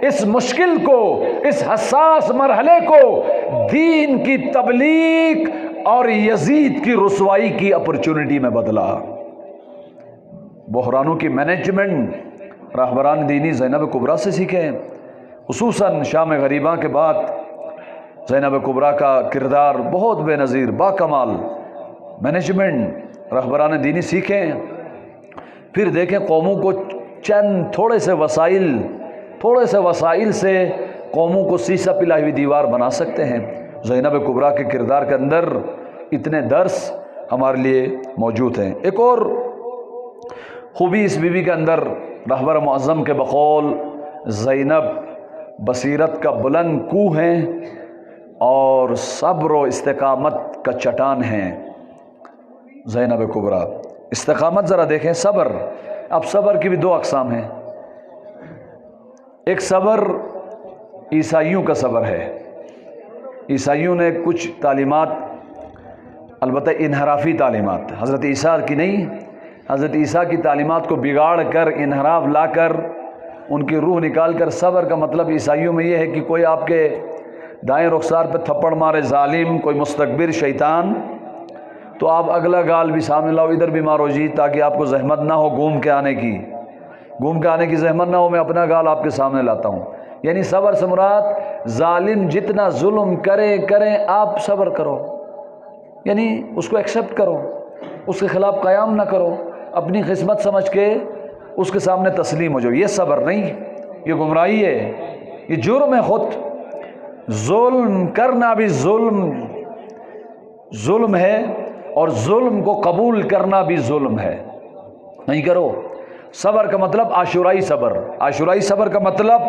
[SPEAKER 1] اس مشکل کو، اس حساس مرحلے کو دین کی تبلیغ اور یزید کی رسوائی کی اپرچونٹی میں بدلا۔ بحرانوں کی مینجمنٹ راہبران دینی زینب کبریٰ سے سیکھیں، خصوصاً شام غریباں کے بعد زینب کبریٰ کا کردار بہت بے نظیر، با کمال، مینجمنٹ رہبران دینی سیکھیں، پھر دیکھیں قوموں کو چند تھوڑے سے وسائل سے قوموں کو سیسا پلائی ہوئی دیوار بنا سکتے ہیں۔ زینب کبریٰ کے کردار کے اندر اتنے درس ہمارے لیے موجود ہیں۔ ایک اور خوبی اس بیوی کے اندر رہبر معظم کے بقول زینب بصیرت کا بلند کوہ ہیں اور صبر و استقامت کا چٹان ہیں۔ زینب کبریٰ استقامت ذرا دیکھیں، صبر، اب صبر کی بھی دو اقسام ہیں۔ ایک صبر عیسائیوں کا صبر ہے، عیسائیوں نے کچھ تعلیمات، البتہ انحرافی تعلیمات، حضرت عیسیٰ کی نہیں، حضرت عیسیٰ کی تعلیمات کو بگاڑ کر، انحراف لا کر، ان کی روح نکال کر، صبر کا مطلب عیسائیوں میں یہ ہے کہ کوئی آپ کے دائیں رخسار پہ تھپڑ مارے ظالم، کوئی مستکبر شیطان، تو آپ اگلا گال بھی سامنے لاؤ، ادھر بھی مارو جی، تاکہ آپ کو زحمت نہ ہو گھوم کے آنے کی زحمت نہ ہو، میں اپنا گال آپ کے سامنے لاتا ہوں۔ یعنی صبر سے مراد ظالم جتنا ظلم کریں آپ صبر کرو، یعنی اس کو ایکسیپٹ کرو، اس کے خلاف قیام نہ کرو، اپنی قسمت سمجھ کے اس کے سامنے تسلیم ہو جاؤ۔ یہ صبر نہیں، یہ گمراہی ہے، یہ جرم ہے خود۔ ظلم کرنا بھی ظلم ہے، اور ظلم کو قبول کرنا بھی ظلم ہے، نہیں کرو۔ صبر کا مطلب عاشورائی صبر کا مطلب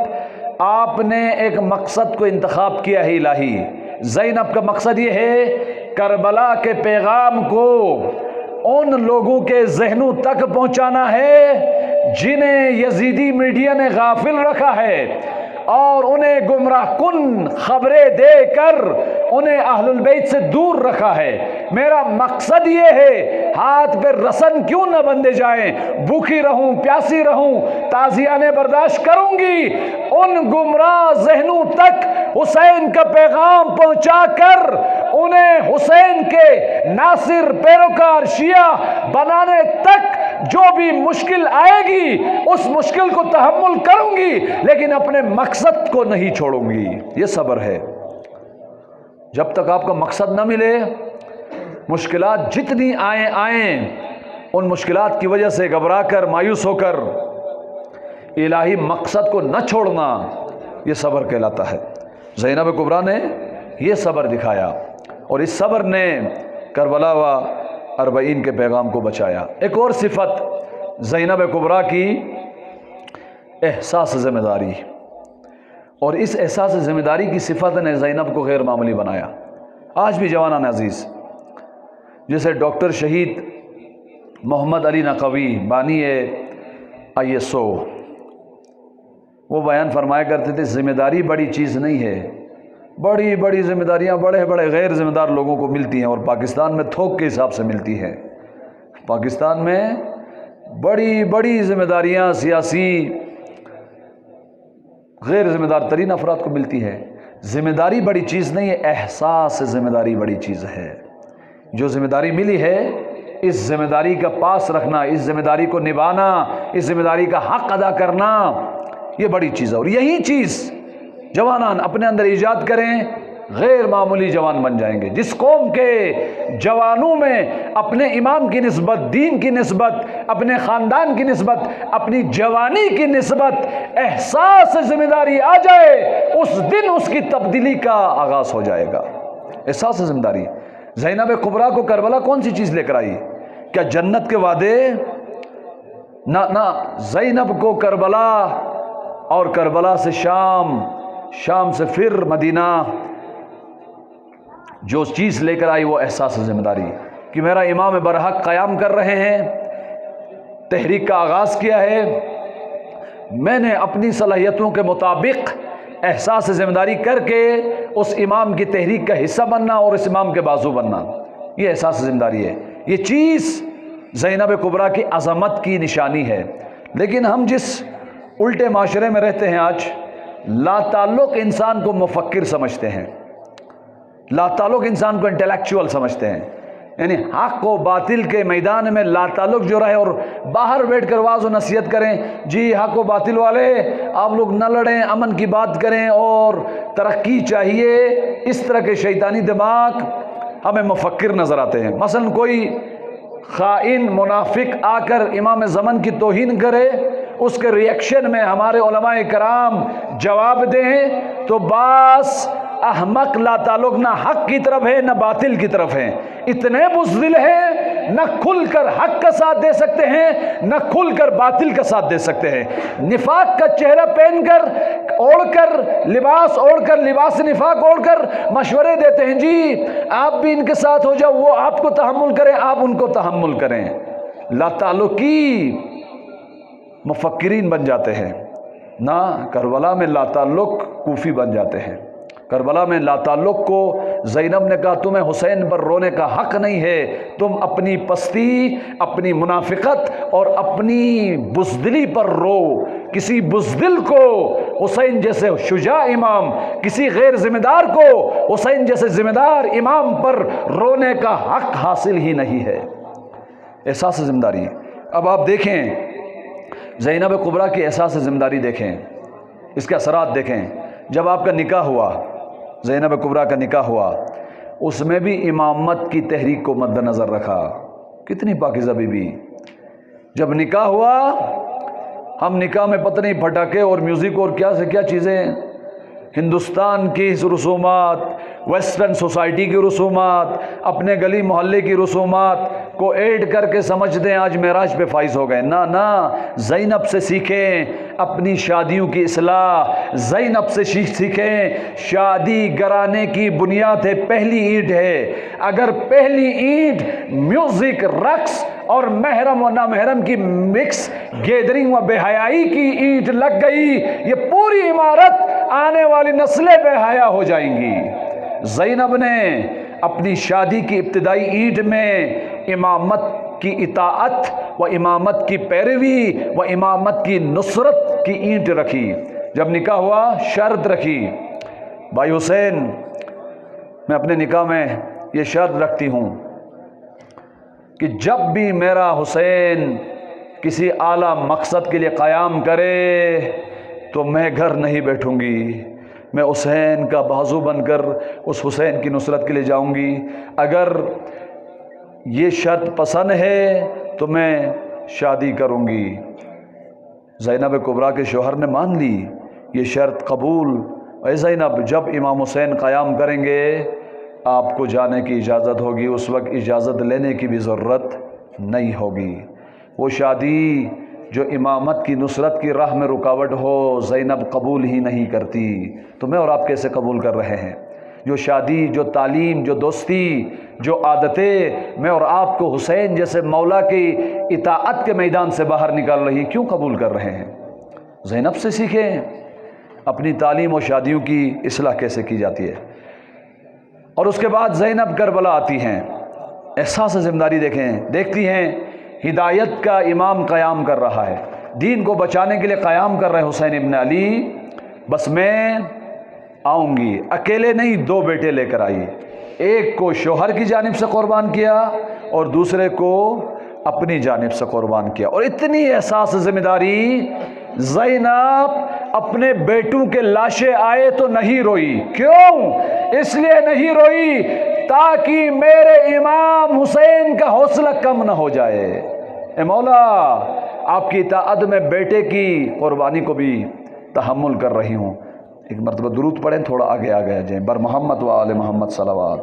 [SPEAKER 1] آپ نے ایک مقصد کو انتخاب کیا ہے الہی۔ زینب کا مقصد یہ ہے کربلا کے پیغام کو ان لوگوں کے ذہنوں تک پہنچانا ہے جنہیں یزیدی میڈیا نے غافل رکھا ہے، اور انہیں گمراہ کن خبریں دے کر انہیں اہل البیت سے دور رکھا ہے۔ میرا مقصد یہ ہے ہاتھ پہ رسن کیوں نہ بندھے جائیں، بھوکی رہوں پیاسی رہوں، تعزیانیں برداشت کروں گی، ان گمراہ ذہنوں تک حسین کا پیغام پہنچا کر انہیں حسین کے ناصر پیروکار شیعہ بنانے تک جو بھی مشکل آئے گی اس مشکل کو تحمل کروں گی، لیکن اپنے مقصد کو نہیں چھوڑوں گی۔ یہ صبر ہے۔ جب تک آپ کا مقصد نہ ملے، مشکلات جتنی آئیں ان مشکلات کی وجہ سے گھبرا کر، مایوس ہو کر الہی مقصد کو نہ چھوڑنا، یہ صبر کہلاتا ہے۔ زینب کبریٰ نے یہ صبر دکھایا، اور اس صبر نے کربلا و اربعین کے پیغام کو بچایا۔ ایک اور صفت زینب کبریٰ کی احساس ذمہ داری، اور اس احساس ذمہ داری کی صفت نے زینب کو غیر معمولی بنایا۔ آج بھی جوانان عزیز، جیسے ڈاکٹر شہید محمد علی نقوی بانی ISO، وہ بیان فرمایا کرتے تھے ذمہ داری بڑی چیز نہیں ہے، بڑی ذمہ داریاں بڑے غیر ذمہ دار لوگوں کو ملتی ہیں، اور پاکستان میں تھوک کے حساب سے ملتی ہیں۔ پاکستان میں بڑی ذمہ داریاں سیاسی غیر ذمہ دار ترین افراد کو ملتی ہے۔ ذمہ داری بڑی چیز نہیں ہے، احساس ذمہ داری بڑی چیز ہے۔ جو ذمہ داری ملی ہے، اس ذمہ داری کا پاس رکھنا، اس ذمہ داری کو نبھانا، اس ذمہ داری کا حق ادا کرنا، یہ بڑی چیز ہے۔ اور یہی چیز جوانان اپنے اندر ایجاد کریں، غیر معمولی جوان بن جائیں گے۔ جس قوم کے جوانوں میں اپنے امام کی نسبت، دین کی نسبت، اپنے خاندان کی نسبت، اپنی جوانی کی نسبت احساس ذمہ داری آ جائے، اس دن اس کی تبدیلی کا آغاز ہو جائے گا۔ احساس ذمہ داری۔ زینب کبریٰ کو کربلا کون سی چیز لے کر آئی؟ کیا جنت کے وعدے؟ نہ، زینب کو کربلا، اور کربلا سے شام سے پھر مدینہ، جو چیز لے کر آئی وہ احساس ذمہ داری کہ میرا امام برحق قیام کر رہے ہیں، تحریک کا آغاز کیا ہے، میں نے اپنی صلاحیتوں کے مطابق احساس ذمہ داری کر کے اس امام کی تحریک کا حصہ بننا اور اس امام کے بازو بننا، یہ احساس ذمہ داری ہے۔ یہ چیز زینب کبریٰ کی عظمت کی نشانی ہے۔ لیکن ہم جس الٹے معاشرے میں رہتے ہیں آج، لا تعلق انسان کو مفکر سمجھتے ہیں، لا تعلق انسان کو انٹلیکچوئل سمجھتے ہیں، یعنی حق و باطل کے میدان میں لا تعلق جو رہے اور باہر بیٹھ کر واعظ و نصیحت کریں، جی حق و باطل والے آپ لوگ نہ لڑیں، امن کی بات کریں اور ترقی چاہیے، اس طرح کے شیطانی دماغ
[SPEAKER 2] ہمیں مفکر نظر آتے ہیں۔ مثلا کوئی خائن منافق آ کر امام زمن کی توہین کرے، اس کے ریئیکشن میں ہمارے علماء کرام جواب دیں تو بعض احمق لا تعلق نہ حق کی طرف ہے نہ باطل کی طرف ہے، اتنے بزدل ہیں نہ کھل کر حق کا ساتھ دے سکتے ہیں نہ کھل کر باطل کا ساتھ دے سکتے ہیں۔ نفاق کا چہرہ پہن کر اوڑھ کر لباس نفاق اوڑھ کر مشورے دیتے ہیں، جی آپ بھی ان کے ساتھ ہو جاؤ، وہ آپ کو تحمل کریں آپ ان کو تحمل کریں۔ لا تعلقی مفکرین بن جاتے ہیں، نہ کربلا میں لا تعلق کوفی بن جاتے ہیں۔ کربلا میں لا تعلق کو زینب نے کہا تمہیں حسین پر رونے کا حق نہیں ہے، تم اپنی پستی، اپنی منافقت اور اپنی بزدلی پر رو۔ کسی بزدل کو حسین جیسے شجاع امام، کسی غیر ذمہ دار کو حسین جیسے ذمہ دار امام پر رونے کا حق حاصل ہی نہیں ہے۔ احساس ذمہ داری۔ اب آپ دیکھیں زینب کبریٰ کی احساس ذمہ داری دیکھیں، اس کے اثرات دیکھیں۔ جب آپ کا نکاح ہوا، زینب کبریٰ کا نکاح ہوا، اس میں بھی امامت کی تحریک کو مد نظر رکھا۔ کتنی پاکیزہ بی بی۔ جب نکاح ہوا، ہم نکاح میں پتہ نہیں پٹاخے اور میوزک اور کیا سے کیا چیزیں، ہندوستان کی رسومات، ویسٹرن سوسائٹی کی رسومات، اپنے گلی محلے کی رسومات کو ایڈ کر کے سمجھ دیں آج معراج پہ فائز ہو گئے۔ نہ، زینب سے سیکھیں اپنی شادیوں کی اصلاح، زینب سے سیکھیں۔ شادی گرانے کی بنیاد ہے، پہلی اینٹ ہے۔ اگر پہلی اینٹ میوزک، رقص اور محرم و نامحرم کی مکس گیدرنگ و بے حیائی کی اینٹ لگ گئی، یہ پوری عمارت آنے والی نسلیں بے حیا ہو جائیں گی۔ زینب نے اپنی شادی کی ابتدائی اینٹ میں امامت کی اطاعت و امامت کی پیروی و امامت کی نصرت کی اینٹ رکھی۔ جب نکاح ہوا شرط رکھی، بھائی حسین میں اپنے نکاح میں یہ شرط رکھتی ہوں کہ جب بھی میرا حسین کسی اعلیٰ مقصد کے لیے قیام کرے تو میں گھر نہیں بیٹھوں گی، میں حسین کا بازو بن کر اس حسین کی نصرت کے لیے جاؤں گی۔ اگر یہ شرط پسند ہے تو میں شادی کروں گی۔ زینب کبریٰ کے شوہر نے مان لی یہ شرط قبول۔ اے زینب، جب امام حسین قیام کریں گے آپ کو جانے کی اجازت ہوگی، اس وقت اجازت لینے کی بھی ضرورت نہیں ہوگی۔ وہ شادی جو امامت کی نصرت کی راہ میں رکاوٹ ہو زینب قبول ہی نہیں کرتی، تو میں اور آپ کیسے قبول کر رہے ہیں؟ جو شادی، جو تعلیم، جو دوستی، جو عادتیں میں اور آپ کو حسین جیسے مولا کی اطاعت کے میدان سے باہر نکال رہی، کیوں قبول کر رہے ہیں؟ زینب سے سیکھیں اپنی تعلیم و شادیوں کی اصلاح کیسے کی جاتی ہے۔ اور اس کے بعد زینب کربلا آتی ہیں، احساس ذمہ داری دیکھتی ہیں ہدایت کا امام قیام کر رہا ہے، دین کو بچانے کے لیے قیام کر رہے حسین ابن علی، بس میں آؤں گی، اکیلے نہیں 2 بیٹے لے کر آئی، ایک کو شوہر کی جانب سے قربان کیا اور دوسرے کو اپنی جانب سے قربان کیا۔ اور اتنی احساس ذمہ داری، زینب اپنے بیٹوں کے لاشیں آئے تو نہیں روئی۔ کیوں؟ اس لیے نہیں روئی تاکہ میرے امام حسین کا حوصلہ کم نہ ہو جائے۔ اے مولا، آپ کی اطاعت میں بیٹے کی قربانی کو بھی تحمل کر رہی ہوں۔ ایک مرتبہ درود پڑھیں، تھوڑا آگے آ جائیں۔ بر محمد و آل محمد صلوات۔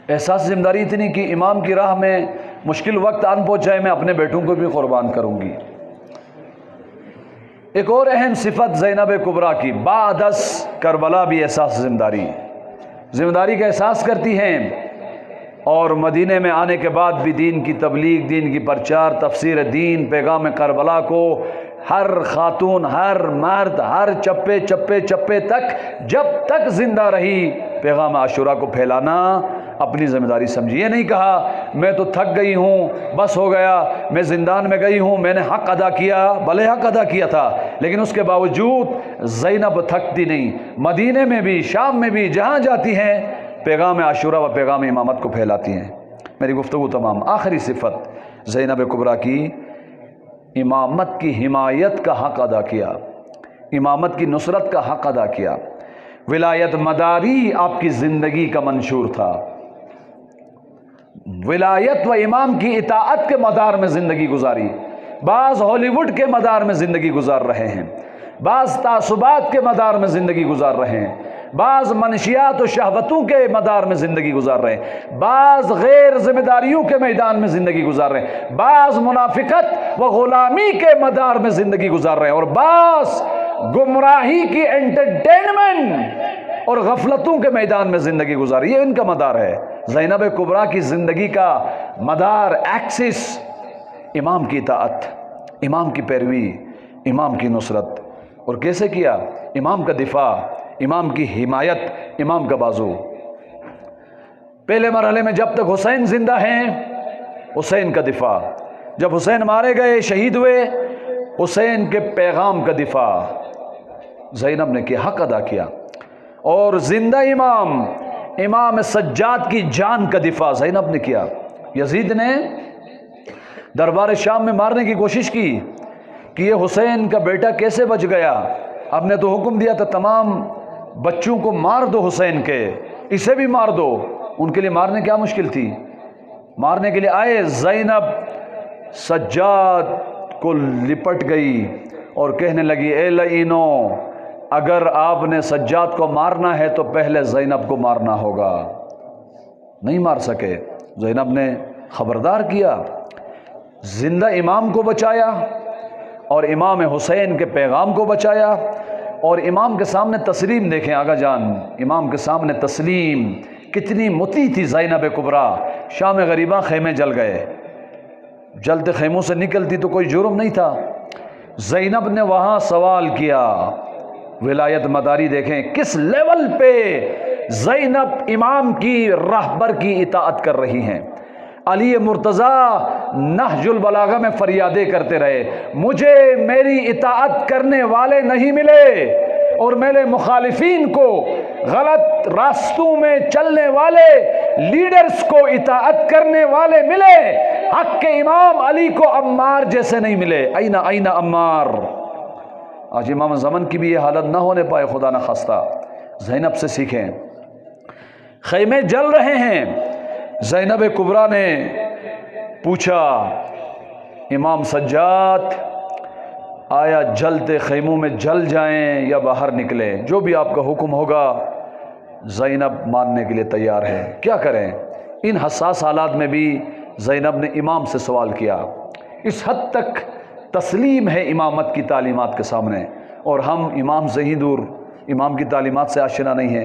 [SPEAKER 2] احساس ذمہ داری اتنی کہ امام کی راہ میں مشکل وقت آن پہنچائے، میں اپنے بیٹوں کو بھی قربان کروں گی۔ ایک اور اہم صفت زینب کبریٰ کی، بعد از کربلا بھی احساس ذمہ داری کا احساس کرتی ہیں، اور مدینے میں آنے کے بعد بھی دین کی تبلیغ، دین کی پرچار، تفسیر دین، پیغام کربلا کو ہر خاتون، ہر مرد، ہر چپے تک جب تک زندہ رہی پیغام عاشورہ کو پھیلانا اپنی ذمہ داری سمجھی۔ یہ نہیں کہا میں تو تھک گئی ہوں، بس ہو گیا، میں زندان میں گئی ہوں، میں نے حق ادا کیا، بھلے حق ادا کیا تھا، لیکن اس کے باوجود زینب تھکتی نہیں، مدینے میں بھی، شام میں بھی، جہاں جاتی ہیں پیغام عاشورہ و پیغام امامت کو پھیلاتی ہیں۔ میری گفتگو تمام۔ آخری صفت زینب کبریٰ کی امامت کی حمایت کا حق ادا کیا، امامت کی نصرت کا حق ادا کیا۔ ولایت مداری آپ کی زندگی کا منشور تھا، ولایت و امام کی اطاعت کے مدار میں زندگی گزاری۔ بعض ہالی ووڈ کے مدار میں زندگی گزار رہے ہیں، بعض تعصبات کے مدار میں زندگی گزار رہے ہیں، بعض منشیات و شہوتوں کے مدار میں زندگی گزار رہے ہیں، بعض غیر ذمہ داریوں کے میدان میں زندگی گزار رہے ہیں، بعض منافقت و غلامی کے مدار میں زندگی گزار رہے ہیں، اور بعض گمراہی کی انٹرٹینمنٹ اور غفلتوں کے میدان میں زندگی گزاری۔ یہ ان کا مدار ہے۔ زینب کبریٰ کی زندگی کا مدار، ایکسس، امام کی اطاعت، امام کی پیروی، امام کی نصرت۔ اور کیسے کیا؟ امام کا دفاع، امام کی حمایت، امام کا بازو۔ پہلے مرحلے میں جب تک حسین زندہ ہیں، حسین کا دفاع۔ جب حسین مارے گئے، شہید ہوئے، حسین کے پیغام کا دفاع زینب نے کیا، حق ادا کیا۔ اور زندہ امام، امام سجاد کی جان کا دفاع زینب نے کیا۔ یزید نے دربار شام میں مارنے کی کوشش کی کہ یہ حسین کا بیٹا کیسے بچ گیا؟ اب نے تو حکم دیا تھا تمام بچوں کو مار دو حسین کے، اسے بھی مار دو۔ ان کے لیے مارنے کیا مشکل تھی؟ مارنے کے لیے آئے، زینب سجاد کو لپٹ گئی اور کہنے لگی، اے لعینو، اگر آپ نے سجاد کو مارنا ہے تو پہلے زینب کو مارنا ہوگا۔ نہیں مار سکے۔ زینب نے خبردار کیا، زندہ امام کو بچایا اور امام حسین کے پیغام کو بچایا۔ اور امام کے سامنے تسلیم دیکھیں آقا جان، امام کے سامنے تسلیم کتنی مطیع تھی زینب کبریٰ۔ شام غریباں خیمے جل گئے، جلتے خیموں سے نکلتی تو کوئی جرم نہیں تھا، زینب نے وہاں سوال کیا۔ ولایت مداری دیکھیں کس لیول پہ زینب امام کی راہبر کی اطاعت کر رہی ہیں۔ علی مرتضیٰ نہج البلاغہ میں فریادیں کرتے رہے، مجھے میری اطاعت کرنے والے نہیں ملے اور میرے مخالفین کو، غلط راستوں میں چلنے والے لیڈرز کو اطاعت کرنے والے ملے، حق کے امام علی کو عمار جیسے نہیں ملے۔ این عمار۔ آج امام زمن کی بھی یہ حالت نہ ہونے پائے، خدا نہ خواستہ۔ زینب سے سیکھیں۔ خیمے جل رہے ہیں، زینب کبریٰ نے پوچھا، امام سجاد آیا جلتے خیموں میں جل جائیں یا باہر نکلیں؟ جو بھی آپ کا حکم ہوگا۔ زینب ماننے کے لیے تیار ہے، کیا کریں؟ ان حساس حالات میں بھی زینب نے امام سے سوال کیا۔ اس حد تک تسلیم ہے امامت کی تعلیمات کے سامنے، اور ہم امام سے ہی دور، امام کی تعلیمات سے آشنا نہیں ہیں۔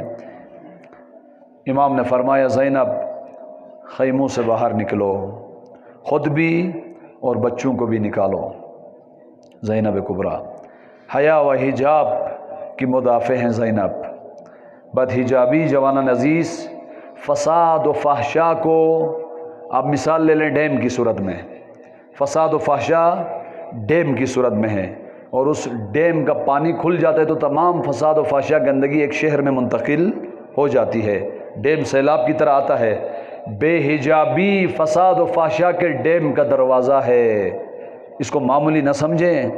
[SPEAKER 2] امام نے فرمایا، زینب خیموں سے باہر نکلو، خود بھی اور بچوں کو بھی نکالو۔ زینب کبریٰ حیا و حجاب کی مدافع ہیں زینب۔ بد حجابی جوانان عزیز فساد و فحشا کو، آپ مثال لے لیں ڈیم کی صورت میں، فساد و فحشا ڈیم کی صورت میں ہے، اور اس ڈیم کا پانی کھل جاتا ہے تو تمام فساد و فحشا گندگی ایک شہر میں منتقل ہو جاتی ہے۔ ڈیم سیلاب کی طرح آتا ہے۔ بے حجابی فساد و فحشا کے ڈیم کا دروازہ ہے، اس کو معمولی نہ سمجھیں۔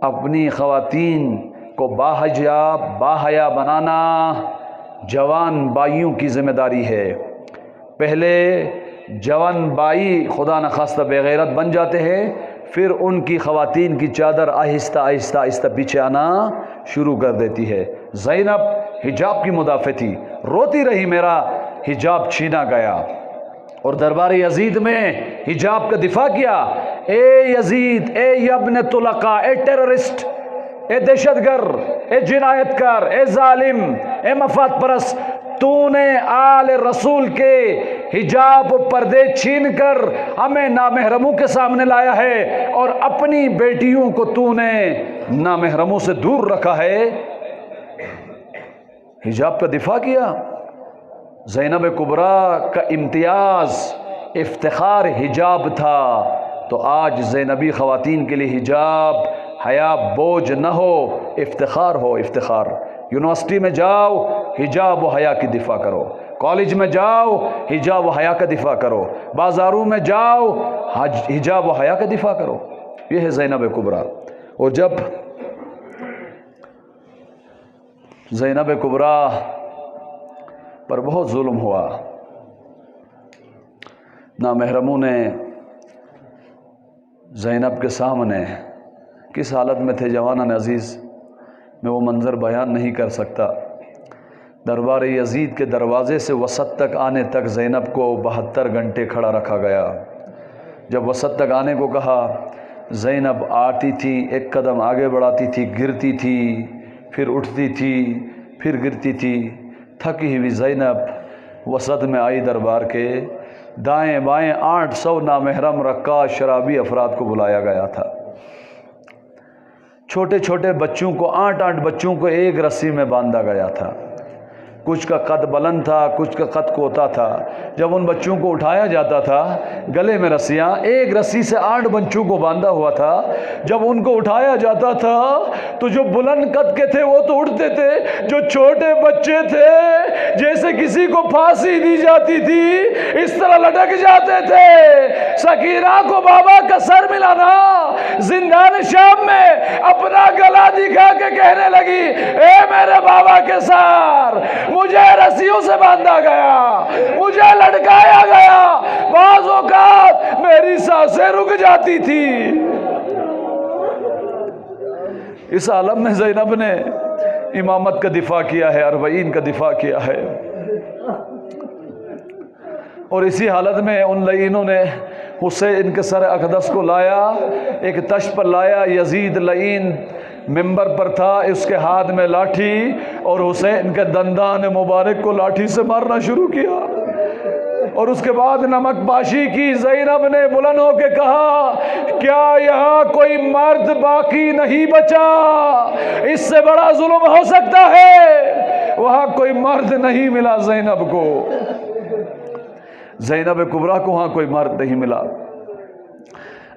[SPEAKER 2] اپنی خواتین کو باحجاب باحیا بنانا جوان بائیوں کی ذمہ داری ہے۔ پہلے جوان بائی خدا نخواستہ بے غیرت بن جاتے ہیں، پھر ان کی خواتین کی چادر آہستہ آہستہ آہستہ پیچھے آنا شروع کر دیتی ہے۔ زینب حجاب کی مدافع تھی، روتی رہی میرا حجاب چھینا گیا، اور دربار یزید میں حجاب کا دفاع کیا۔ اے یزید، اے ابن طلقاء، اے ٹیررسٹ، اے دہشت گرد، اے جنایت کار، اے ظالم، اے مفاد پرست، تو نے آل رسول کے حجاب و پردے چھین کر ہمیں نامحرموں کے سامنے لایا ہے، اور اپنی بیٹیوں کو تو نے نامحرموں سے دور رکھا ہے۔ حجاب کا دفاع کیا۔ زینب کبریٰ کا امتیاز، افتخار حجاب تھا، تو آج زینبی خواتین کے لیے حجاب حیا بوجھ نہ ہو، افتخار ہو، افتخار۔ یونیورسٹی میں جاؤ، حجاب و حیا کی دفاع کرو۔ کالج میں جاؤ حجاب و حیا کا دفاع کرو، بازاروں میں جاؤ حجاب و حیا کا دفاع کرو۔ یہ ہے زینب کبریٰ۔ اور جب زینب کبریٰ پر بہت ظلم ہوا، نامحرموں نے زینب کے سامنے کس حالت میں تھے جوانان عزیز، میں وہ منظر بیان نہیں کر سکتا۔ دربار یزید کے دروازے سے وسط تک آنے تک زینب کو 72 گھنٹے کھڑا رکھا گیا۔ جب وسط تک آنے کو کہا، زینب آتی تھی، ایک قدم آگے بڑھاتی تھی، گرتی تھی، پھر اٹھتی تھی، پھر گرتی تھی۔ تھکی ہوئی زینب وسط میں آئی دربار کے، دائیں بائیں 800 نامحرم رقاص شرابی افراد کو بلایا گیا تھا۔ چھوٹے چھوٹے بچوں کو 8 بچوں کو ایک رسی میں باندھا گیا تھا۔ کچھ کا قد بلند تھا، کچھ کا قد کوتا تھا۔ جب ان بچوں کو اٹھایا جاتا تھا، گلے میں رسیاں، ایک رسی سے 8 بچوں کو باندھا ہوا تھا۔ جب ان کو اٹھایا جاتا تھا تو جو بلند قد کے تھے وہ تو اٹھتے تھے، جو چھوٹے بچے تھے جیسے کسی کو پھانسی دی جاتی تھی اس طرح لٹک جاتے تھے۔ سکینہ کو بابا کا سر ملانا، زندان شام میں اپنا گلا دکھا کے کہنے لگی، اے میرے بابا کے سر، مجھے رسیوں سے باندھا گیا، مجھے لٹکایا گیا، بعض اوقات میری سانسیں رک جاتی تھی۔ اس عالم میں زینب نے امامت کا دفاع کیا ہے، 40 کا دفاع کیا ہے۔ اور اسی حالت میں ان لعینوں نے حسین کے سر اقدس کو لایا، ایک تشت پر لایا، یزید لعین ممبر پر تھا، اس کے ہاتھ میں لاٹھی، اور حسین کے دندان مبارک کو لاٹھی سے مارنا شروع کیا۔ اور اس کے بعد نمک پاشی کی۔ زینب نے بلند ہو کے کہا، کیا یہاں کوئی مرد باقی نہیں بچا؟ اس سے بڑا ظلم ہو سکتا ہے؟ وہاں کوئی مرد نہیں ملا زینب کو، زینب کبریٰ کو وہاں کوئی مرد نہیں ملا۔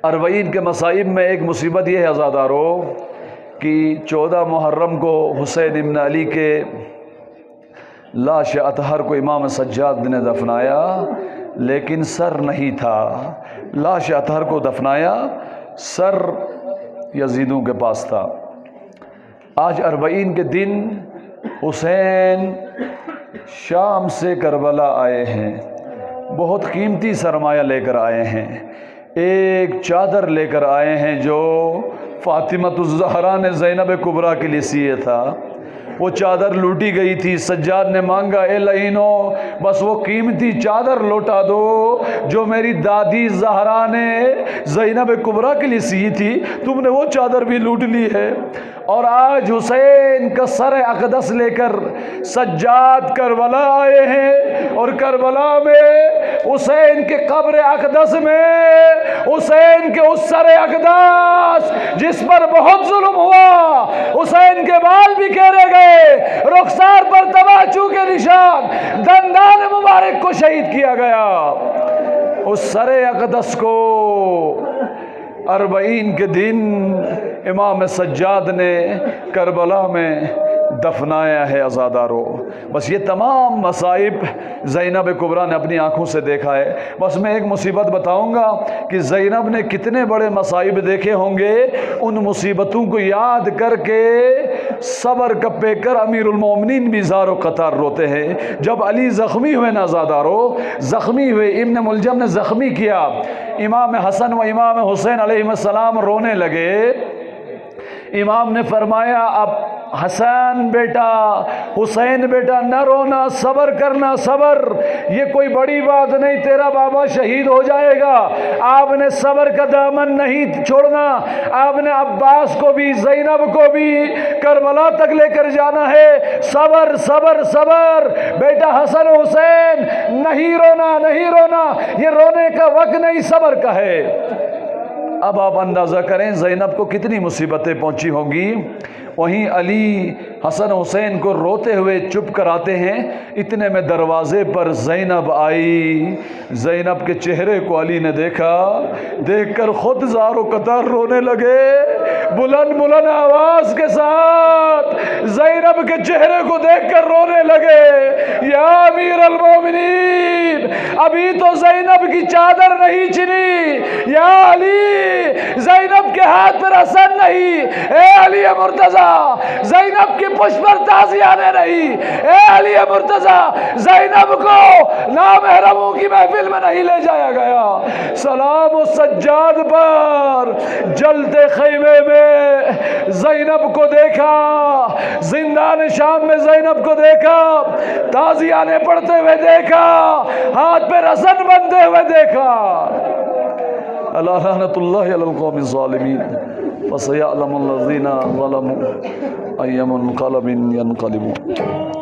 [SPEAKER 2] 40 کے مصائب میں ایک مصیبت یہ ہے عزادارو کہ 14 محرم کو حسین ابن علی کے لاش اطہر کو امام سجاد نے دفنایا، لیکن سر نہیں تھا۔ لاش اطہر کو دفنایا، سر یزیدوں کے پاس تھا۔ آج 40 کے دن حسین شام سے کربلا آئے ہیں، بہت قیمتی سرمایہ لے کر آئے ہیں، ایک چادر لے کر آئے ہیں جو فاطمۃ الزہرا نے زینب کبریٰ کے لیے سیے تھا۔ وہ چادر لوٹی گئی تھی، سجاد نے مانگا، اے لعینوں بس وہ قیمتی چادر لوٹا دو جو میری دادی زہرا نے زینب کبریٰ کے لیے سی تھی، تم نے وہ چادر بھی لوٹ لی ہے۔ اور آج حسین کا سر اقدس لے کر سجاد کربلا آئے ہیں، اور کربلا میں حسین کے قبر اقدس میں حسین کے اس سر اقدس جس پر بہت ظلم ہوا، حسین کے بال بکھیرے گئے، رخسار پر تباچو کے نشان، دندان مبارک کو شہید کیا گیا، اس سر اقدس کو 40 کے دن امام سجاد نے کربلا میں دفنایا ہے عزادارو۔ بس یہ تمام مصائب زینب کبریٰ نے اپنی آنکھوں سے دیکھا ہے۔ بس میں ایک مصیبت بتاؤں گا کہ زینب نے کتنے بڑے مصائب دیکھے ہوں گے، ان مصیبتوں کو یاد کر کے صبر کپے کر امیر المومنین بھی زار و قطار روتے ہیں۔ جب علی زخمی ہوئے نا عزادارو، زخمی ہوئے، ابن ملجم نے زخمی کیا، امام حسن و امام حسین علیہ السلام رونے لگے۔ امام نے فرمایا، اب حسن بیٹا، حسین بیٹا، نہ رونا، صبر کرنا، صبر، یہ کوئی بڑی بات نہیں، تیرا بابا شہید ہو جائے گا۔ آپ نے صبر کا دامن نہیں چھوڑنا، آپ نے عباس کو بھی، زینب کو بھی کربلا تک لے کر جانا ہے۔ صبر صبر صبر بیٹا حسن حسین، نہیں رونا نہیں رونا، یہ رونے کا وقت نہیں، صبر کا ہے۔ اب آپ اندازہ کریں زینب کو کتنی مصیبتیں پہنچی ہوں گی۔ وہیں علی حسن حسین کو روتے ہوئے چپ کراتے ہیں، اتنے میں دروازے پر زینب آئی۔ زینب کے چہرے کو علی نے دیکھا، دیکھ کر خود زار و قطار رونے لگے، بلند بلند آواز کے ساتھ زینب کے چہرے کو دیکھ کر رونے لگے۔ یا امیر المومنین، ابھی تو زینب کی چادر نہیں چنی، یا علی زینب کے ہاتھ پر اثر نہیں، اے علی مرتضی زینب کی پشت پر تعزیانے نہیں، اے علی مرتضی زینب کو نامحرموں کی محفل میں نہیں لے جایا گیا۔ سلام و سجاد پر جلتے خیمے میں زینب کو دیکھا، زندان شام میں زینب کو دیکھا، تعزیانے پڑھتے ہوئے دیکھا، ہاتھ پہ رسن بندھے ہوئے دیکھا۔ اللہ لعنت اللہ علی القوم الظالمین، فسیعلم الذین ظلموا ای منقلب ینقلبون۔